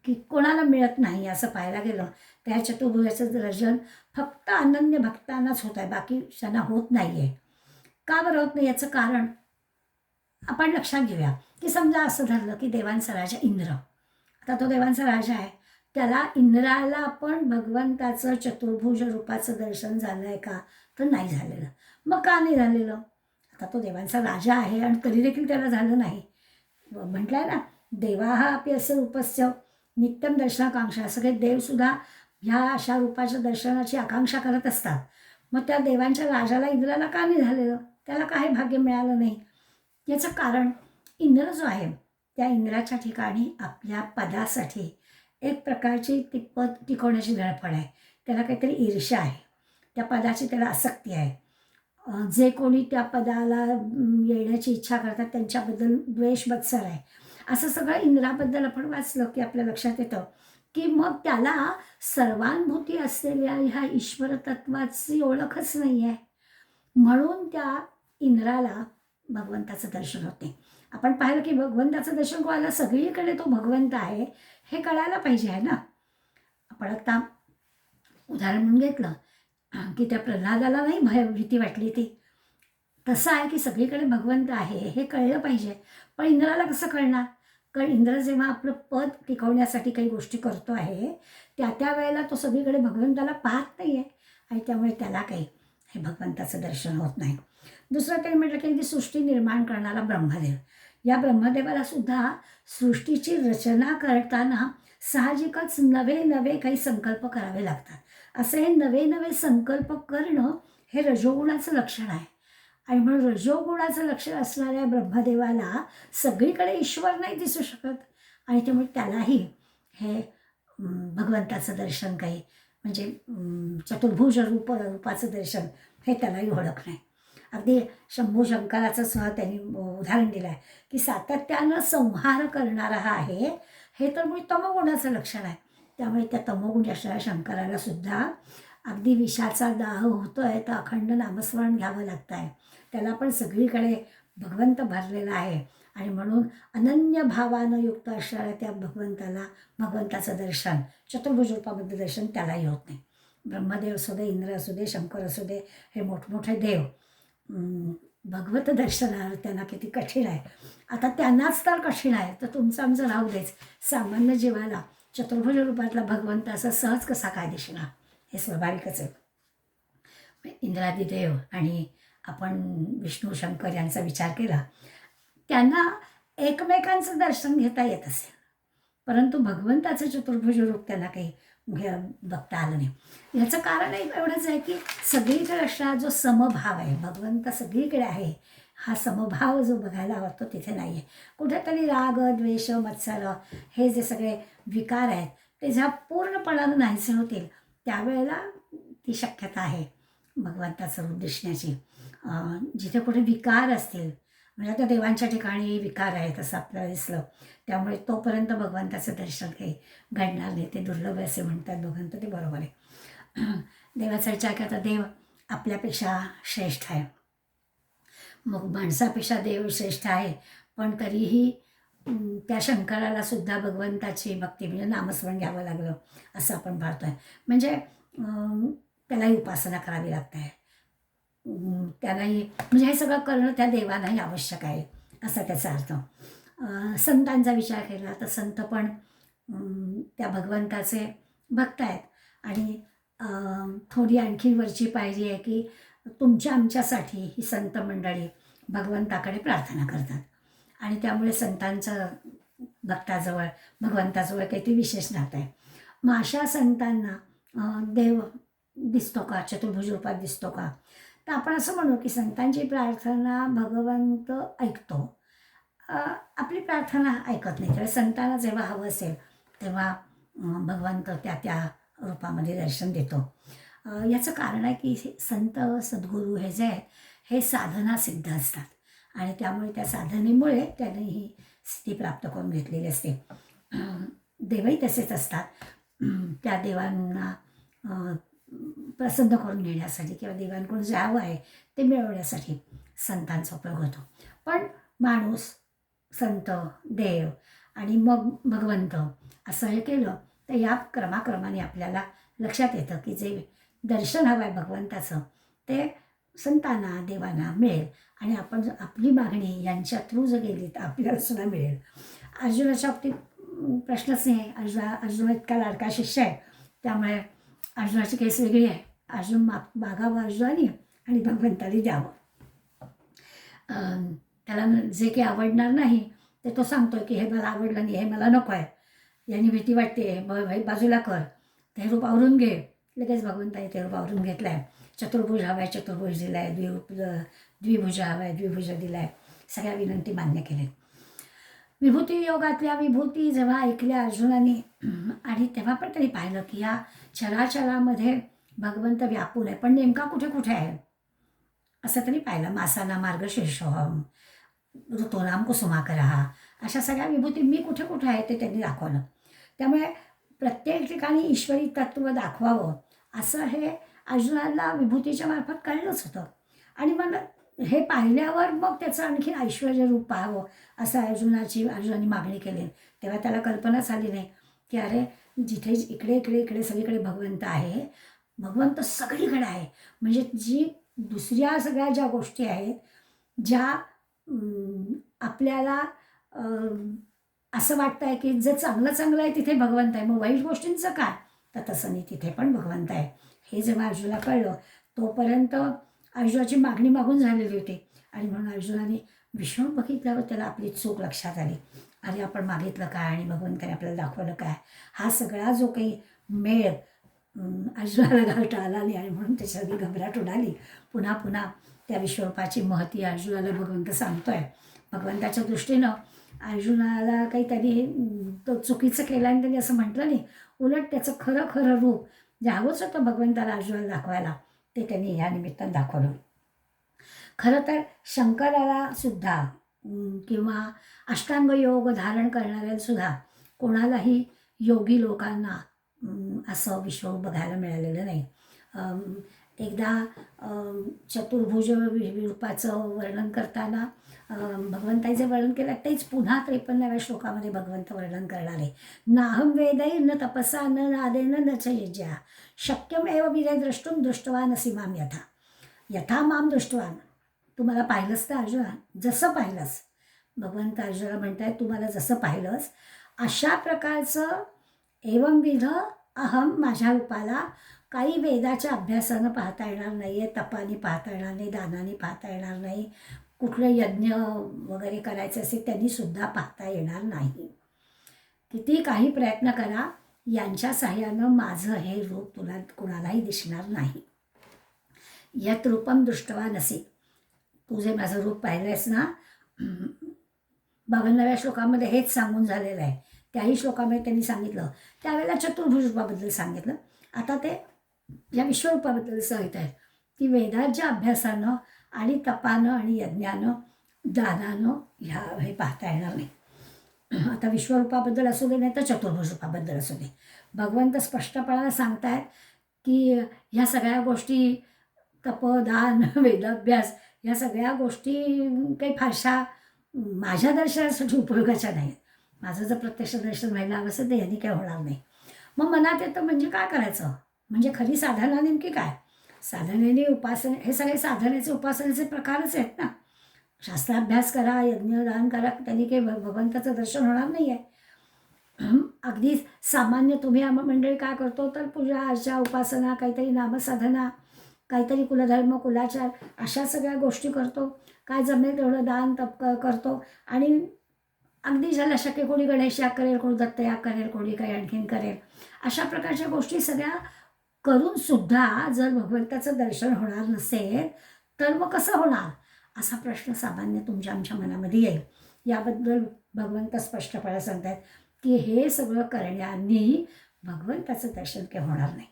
की कोणाला मिळत नाही असं पाहायला गेलं तर ह्या चतुर्भुजाचं दर्शन फक्त अनन्य भक्तांनाच होत आहे, बाकी त्यांना होत नाही आहे. का बरं होत नाही याचं कारण आपण लक्षात घेऊया. की समजा असं धरलं की देवांचा राजा इंद्र, आता तो देवांचा राजा आहे, त्याला इंद्राला पण भगवंताचं चतुर्भुज रूपाचं दर्शन झालं आहे का? तर नाही झालेलं. मग का नाही झालेलं? आता तो देवांचा राजा आहे आणि तरी देखील त्याला झालं नाही. म्हटलं आहे ना, देवाः अपि अस्य रूपस्य नित्यम दर्शनाकांक्षा. सगळे देवसुद्धा ह्या अशा रूपाच्या दर्शनाची आकांक्षा करत असतात. मग त्या देवांच्या राजाला इंद्राला का नाही झालेलं? त्याला काही भाग्य मिळालं नाही. याचं कारण इंद्र जो आहे त्या इंद्राच्या ठिकाणी आपल्या पदासाठी एक प्रकारची पद टिकवण्याची धडपड आहे. त्याला काहीतरी ईर्ष्या आहे, त्या पदाची त्याला आसक्ती आहे. जे कोणी त्या पदाला येण्याची इच्छा करतात त्यांच्याबद्दल द्वेष बत्सर आहे. असं सगळं इंद्राबद्दल आपण वाचलं की आपल्या लक्षात येतं की मग त्याला सर्वानुभूती असलेल्या ह्या ईश्वर तत्वाची ओळखच नाही आहे, म्हणून त्या इंद्राला भगवंताचं दर्शन होते. आपण पाहिलं की भगवंताचं दर्शन कोणाला, सगळीकडे तो भगवंत आहे हे कळायला पाहिजे आहे ना. आपण आता उदाहरण म्हणून घेतलं की त्या प्रल्हादाला नाही भीती वाटली ती, तसं आहे की सगळीकडे भगवंत आहे हे कळलं पाहिजे. पण इंद्राला कसं कळणार? कारण इंद्र जेव्हा आपलं पद टिकवण्यासाठी काही गोष्टी करतो आहे त्या वेळेला तो सगळीकडे भगवंताला पाहत नाही आहे आणि त्यामुळे त्याला काही हे भगवंताचं दर्शन होत नाही. दुसरं काही म्हटलं की सृष्टी निर्माण करणारा ब्रह्मदेव, या ब्रह्मदेवाला सुद्धा सृष्टीची रचना करताना साहजिकच नवे नवे काही संकल्प करावे लागतात. असे हे नवे नवे संकल्प करणं हे रजोगुणाचं लक्षण आहे आणि म्हणून रजोगुणाचं लक्षण असणाऱ्या ब्रह्मदेवाला सगळीकडे ईश्वर नाही दिसू शकत आणि त्यामुळे त्यालाही हे भगवंताचं दर्शन काही म्हणजे चतुर्भुज रूपाचं दर्शन हे त्यालाही ओळख नाही. अगदी शंभू शंकराचं सुद्धा त्यांनी उदाहरण दिलं आहे की सातत्यानं संहार करणारा हा आहे, हे तर मुळे तमोगुणाचं लक्षण आहे. त्यामुळे त्या तमोगुण असणाऱ्या शंकराला सुद्धा अगदी विषाचा दाह होतो आहे तर अखंड नामस्मरण घ्यावं लागतं आहे. त्याला पण सगळीकडे भगवंत भरलेला आहे आणि म्हणून अनन्य भावानं युक्त असणाऱ्या त्या भगवंताचं दर्शन चतुर्भुज रूपामध्ये दर्शन त्यालाही होत नाही. ब्रह्मदेव असू दे, इंद्र असू दे, शंकर असू दे, हे मोठमोठे देव भगवत दर्शनाला त्यांना किती कठीण आहे. आता त्यांनाच तर कठीण आहे, तर तुमचं आमचं राहू देच. सामान्य जीवाला चतुर्भुज रूपातला भगवंत असं सहज कसा काय दिसणार, हे स्वाभाविकच आहे. इंद्रादी देव आणि आपण विष्णू शंकर यांचा विचार केला, त्यांना एकमेकांचं दर्शन घेता येत असेल, परंतु भगवंताचं चतुर्भुज रूप त्यांना काही बघता आलं नाही. याचं कारण एवढंच आहे की सगळीकडे असणारा जो समभाव आहे, भगवंत सगळीकडे आहे, हा समभाव जो बघायला हवा तो तिथे नाही आहे. कुठेतरी राग, द्वेष, मत्सर हे जे सगळे विकार आहेत ते जेव्हा पूर्णपणानं नाहीसे होतील त्यावेळेला ती शक्यता आहे भगवंताचं रूप दिसण्याची. जिथे कुठे विकार असतील, म्हणजे आता देवांच्या ठिकाणी विकार आहेत असं आपल्याला दिसलं, त्यामुळे तोपर्यंत भगवंताचं दर्शन काही घडणार नाही, ते दुर्लभ आहे असे म्हणतात भगवंत, ते बरोबर आहे. देवाचा विचार करता देव आपल्यापेक्षा श्रेष्ठ आहे, मग माणसापेक्षा देव श्रेष्ठ आहे, पण तरीही त्या शंकराला सुद्धा भगवंताची भक्ती म्हणजे नामस्मरण घ्यावं लागलं असं आपण पाहतो आहे. म्हणजे त्यालाही उपासना करावी लागते आहे, त्यालाही म्हणजे हे सगळं करणं त्या देवालाही आवश्यक आहे असा त्याचा अर्थ. संतांचा विचार केला तर संत पण त्या भगवंताचे भक्त आहेत आणि थोडी आणखी वरची पायरी आहे की तुमच्या आमच्यासाठी ही संत मंडळी भगवंताकडे प्रार्थना करतात आणि त्यामुळे संतांचं भक्ताजवळ भगवंताजवळ काहीतरी विशेष नातं आहे. मग अशा संतांना देव दिसतो का, चतुर्भुज रूपात दिसतो का, तर आपण असं म्हणू की संतांची प्रार्थना भगवंत ऐकतो, आपली प्रार्थना ऐकत नाही. त्यावेळी संतांना जेव्हा हवं असेल तेव्हा भगवंत त्या रूपामध्ये दर्शन देतो. याचं कारण आहे की संत सद्गुरू हे जे आहेत हे साधना सिद्ध असतात आणि त्यामुळे त्या साधनेमुळे त्याने ही स्थिती प्राप्त करून घेतलेली असते. देवही तसेच असतात, त्या देवांना प्रसन्न करून घेण्यासाठी किंवा देवांकडून जे हवं आहे ते मिळवण्यासाठी संतांचा उपयोग होतो. पण माणूस, संत, देव आणि मग भगवंत असं हे केलं तर या क्रमाक्रमाने आपल्याला लक्षात येतं की जे दर्शन हवं आहे भगवंताचं ते संतांना, देवांना मिळेल आणि आपण आपली मागणी यांच्या थ्रू जर गेली तर आपल्याला सुद्धा मिळेल. अर्जुनाच्या बाबतीत प्रश्नच नाही आहे. अर्जुन इतका लाडका शिष्य आहे, त्यामुळे अर्जुनाची केस वेगळी आहे. अर्जुन मागावं अर्जुनाने आणि भगवंताने द्यावं. त्याला जे काही आवडणार नाही ते तो सांगतो की हे मला आवडलं नाही, हे मला नको आहे, यांनी भीती वाटते, बाजूला कर, ते रूप आवरून घे. लगेच भगवंताने ते रूप आवरून घेतलं आहे. चतुर्भुज हवा आहे, चतुर्भुज दिला आहे, द्विभुज हवा आहे, द्विभुज दिला आहे, सगळ्या विनंती मान्य केल्या. विभूती योगातल्या विभूती जेव्हा ऐकल्या अर्जुनाने आणि तेव्हा पण त्यांनी पाहिलं की या चराचरामध्ये भगवंत व्यापून आहे, पण नेमका कुठे कुठे आहे असं त्यांनी पाहिलं. मासाना मार्गशीर्षोहम, ऋतूनाम कुसुमाकरहा, अशा सगळ्या विभूती मी कुठे कुठे आहे ते त्यांनी दाखवलं. त्यामुळे प्रत्येक ठिकाणी ईश्वरी तत्त्व दाखवावं असं हे अर्जुनाला विभूतीच्या मार्फत कळलंच होतं. आणि मग हे पाहिल्यावर मग त्याचं आणखी ऐश्वर्य रूप पाहावं असं अर्जुनाने मागणी केली. तेव्हा त्याला कल्पनाच आली नाही की अरे जिथे इकडे इकडे इकडे सगळीकडे भगवंत आहे, भगवंत सगळीकडे आहे, म्हणजे जी दुसऱ्या सगळ्या ज्या गोष्टी आहेत ज्या आपल्याला असं वाटतं आहे की जे चांगलं चांगलं आहे तिथे भगवंत आहे, मग वाईट गोष्टींचं काय, तर तसं नाही, तिथे पण भगवंत आहे. हे जेव्हा अर्जुनाला कळलं तोपर्यंत अर्जुनाची मागणी मागून झालेली होती आणि म्हणून अर्जुनाने विष्णू बघितल्यावर त्याला आपली चूक लक्षात आली. अरे आपण मागितलं काय आणि भगवंताने आपल्याला दाखवलं काय, हा सगळा जो काही मेळ अर्जुनाला घालता आला नाही आणि म्हणून त्याच्यासाठी घबराट उडाली. पुन्हा पुन्हा त्या विश्वरूपाची महती अर्जुनाला भगवंत सांगतोय. भगवंताच्या दृष्टीनं अर्जुनाला काही त्यांनी तो चुकीचं केलं आणि त्यांनी असं म्हटलं नाही, उलट त्याचं खरं खरं रूप जे हवंच होतं भगवंताला अर्जुनाला दाखवायला ते त्यांनी ह्या निमित्तानं दाखवलं. खरं तर शंकराला सुद्धा किंवा अष्टांग योग धारण करणाऱ्याला सुद्धा कोणालाही योगी लोकांना असं विश्व बघायला मिळालेलं नाही. एकदा चतुर्भुज रूपाचं वर्णन करताना भगवंताचे वर्णन केलं तेच पुन्हा 53व्या श्लोकामध्ये भगवंत वर्णन करणार आहे. नाहम वेदै न तपसा न नादेन न च यज्ञा शक्यम एव विरे द्रष्टुम दृष्टवान असि माम यथा. यथा माम दृष्टवान, तुम्हाला पाहिलंस तर अर्जुना, जसं पाहिलंस, भगवंत अर्जुना म्हणतायत तुम्हाला जसं पाहिलंस अशा प्रकारचं एवंविध अहम माझ्या रूपाला काही वेदाच्या अभ्यासानं पाहता येणार नाही आहे, तपाने पाहता येणार नाही, दानाने पाहता येणार नाही, कुठलं यज्ञ वगैरे करायचं असेल त्यांनीसुद्धा पाहता येणार नाही. किती काही प्रयत्न करा, यांच्या साह्यानं माझं हे रूप तुला कुणालाही दिसणार नाही. यत रूपम दृष्टवा नसे, तू जे माझं रूप पाहिलं आहेस ना, 52व्या श्लोकामध्ये हेच सांगून झालेलं आहे. त्याही श्लोकामध्ये त्यांनी सांगितलं, त्यावेळेला चतुर्भुज रूपाबद्दल सांगितलं. आता ते या विश्वरूपाबद्दल सांगत आहेत की वेदाच्या अभ्यासानं आणि तपानं आणि यज्ञानं दानानं हे पाहता येणार नाही. आता विश्वरूपाबद्दल असू दे नाही तर चतुर्भुज रूपाबद्दल असू दे, भगवंत स्पष्टपणाने सांगतायत की ह्या सगळ्या गोष्टी तप, दान, वेदाभ्यास ह्या सगळ्या गोष्टी काही फारशा माझ्या दर्शनासाठी उपयोगाच्या नाहीत. माझं जर प्रत्यक्ष दर्शन व्हायला हवं असेल तर यांनी काय होणार नाही. मग मनात येतं म्हणजे काय करायचं, म्हणजे खरी साधना नेमकी काय, साधनेने उपासना, हे सगळे साधनेचे उपासनेचे प्रकारच आहेत ना. शास्त्राभ्यास करा, यज्ञदान करा, त्यांनी काही भगवंताचं दर्शन होणार नाही आहे. अगदी सामान्य तुम्ही मंडळी काय करतो तर पूजा अर्चा उपासना, काहीतरी नामसाधना, काहीतरी कुलधर्म कुलाचार अशा सगळ्या गोष्टी करतो, काय जमेल तेवढं दान तप करतो आणि अगदी ज्याला शक्य कोणी गणेश याग करेल, कोणी दत्त याग करेल, कोणी काही आणखीन करेल, अशा प्रकारच्या गोष्टी सगळ्या करूनसुद्धा जर भगवंताचं दर्शन होणार नसेल तर मग कसं होणार, असा प्रश्न सामान्य तुमच्या आमच्या मनामध्ये येईल. याबद्दल भगवंत स्पष्टपणे सांगतात की हे सगळं करण्याने भगवंताचं दर्शन काही होणार नाही.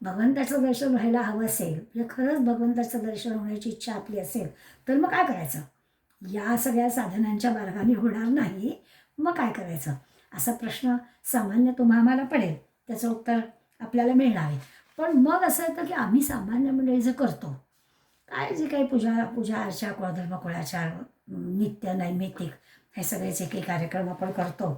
भगवंताचं दर्शन व्हायला हवं असेल, म्हणजे खरंच भगवंताचं दर्शन होण्याची इच्छा आपली असेल तर मग काय करायचं, या सगळ्या साधनांच्या मार्गाने होणार नाही, मग काय करायचं, असा प्रश्न सामान्य आम्हाला पडेल, त्याचं उत्तर आपल्याला मिळणार आहे. पण मग असं येतं की आम्ही सामान्य मंडळी जे करतो, काय जे काही पूजा अर्चा, कुळधर्म कुळाचार, नित्य नैमित्तिक हे सगळे जे काही कार्यक्रम आपण करतो,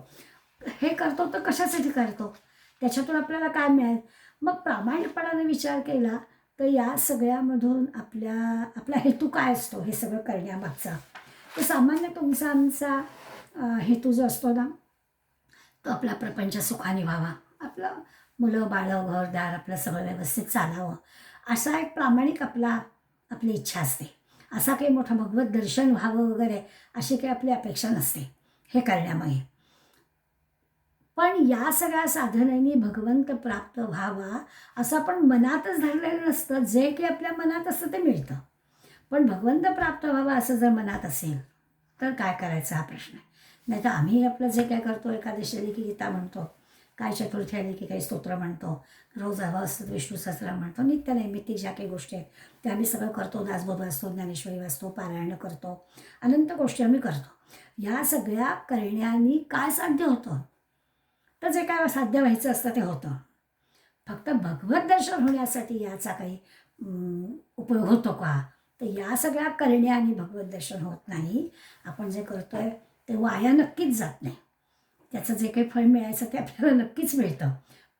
हे करतो तर कशासाठी करतो, त्याच्यातून आपल्याला काय मिळेल. मग प्रामाणिकपणाने विचार केला तर या सगळ्यामधून आपला हेतू काय असतो, हे सगळं करण्यामागचा, तर सामान्य तुमचा आमचा हेतू जो असतो ना, तो आपला प्रपंच सुखाने व्हावा, आपलं मुलं बाळं घरदार आपलं सगळं व्यवस्थित चालावं, असा एक प्रामाणिक आपली इच्छा असते. असा काही मोठं भगवत दर्शन व्हावं वगैरे अशी काही आपली अपेक्षा नसते हे करण्यामागे. पण या सगळ्या साधनांनी भगवंत प्राप्त व्हावा असं आपण मनातच धरलेलं नसतं, जे काही आपल्या मनात असतं ते मिळतं. पण भगवंत प्राप्त व्हावा असं जर मनात असेल तर काय करायचा हा प्रश्न आहे. नाही तर आम्ही आपलं जे काय करतो, एकादशी आली की गीता म्हणतो, काय चतुर्थी आली की काही स्तोत्र म्हणतो, रोज हवं असतं विष्णू सहस्रनाम म्हणतो, नित्य नैमित्तिक ज्या काही गोष्टी आहेत त्या आम्ही सगळं करतो, दासबोध वाचतो, ज्ञानेश्वरी वाचतो, पारायण करतो, अनंत गोष्टी आम्ही करतो. या सगळ्या करण्याने काय साध्य होतं, तर जे काय साध्य व्हायचं असतं ते होतं. फक्त भगवत दर्शन होण्यासाठी याचा काही उपयोग होतो का, तर या सगळ्या करण्याने भगवत दर्शन होत नाही. आपण जे करतोय ते वाया नक्कीच जात नाही, त्याचं जे काही फळ मिळायचं ते आपल्याला नक्कीच मिळतं,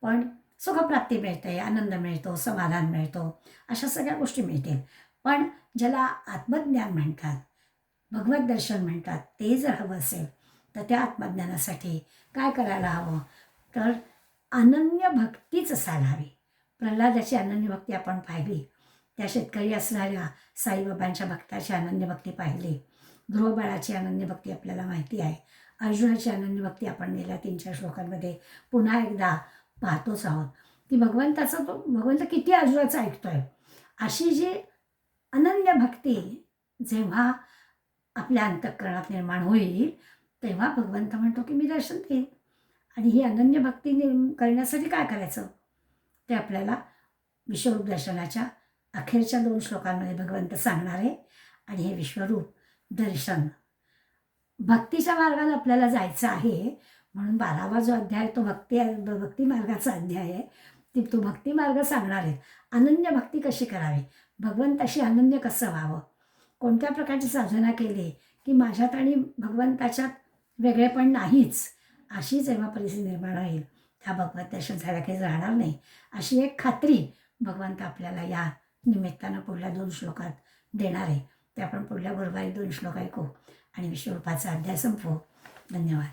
पण सुखप्राप्ती मिळते, आनंद मिळतो, समाधान मिळतो, अशा सगळ्या गोष्टी मिळतील. पण ज्याला आत्मज्ञान म्हणतात, भगवत दर्शन म्हणतात, ते जर हवं असेल तर त्या आत्मज्ञानासाठी काय करायला हवं, तर अनन्य भक्तीच असायला हवी. प्रल्हादाची अनन्य भक्ती आपण पाहिली, त्या शेतकरी असणाऱ्या साईबाबांच्या भक्ताची अनन्य भक्ती पाहिली, ध्रुवबाळाची अनन्य भक्ती आपल्याला माहिती आहे, अर्जुनाची अनन्य भक्ती आपण गेल्या 3-4 श्लोकांमध्ये पुन्हा एकदा पाहतोच आहोत की भगवंत किती अर्जुनाचं ऐकतोय. अशी जी अनन्य भक्ती जेव्हा आपल्या अंतःकरणात निर्माण होईल तेव्हा भगवंत म्हणतो की मी दर्शन देईन. आणि ही अनन्य भक्ती करण्यासाठी काय करायचं ते आपल्याला विश्वरूप दर्शनाच्या अखेरच्या 2 श्लोकांमध्ये भगवंत सांगणार आहे. आणि हे विश्वरूप दर्शन भक्तीच्या मार्गाने आपल्याला जायचं आहे, म्हणून 12वा जो अध्याय तो भक्ती मार्गाचा अध्याय आहे. तो भक्ती मार्ग सांगणार आहे. अनन्य भक्ती कशी करावी, भगवंताशी अनन्य कसं व्हावं, कोणत्या प्रकारची साधना केली की माझ्यात आणि भगवंताच्यात वेगळेपण नाहीच, अशी जेव्हा परिस्थिती निर्माण होईल त्या भगवंत दर्शन झाल्या काही राहणार नाही, अशी एक खात्री भगवंत आपल्याला या निमित्तानं पुढल्या 2 श्लोकात देणार आहे. ते आपण पुढल्या गुरुवारी 2 श्लोक ऐकू आणि विश्वरूपाचा अध्याय संपवू. धन्यवाद.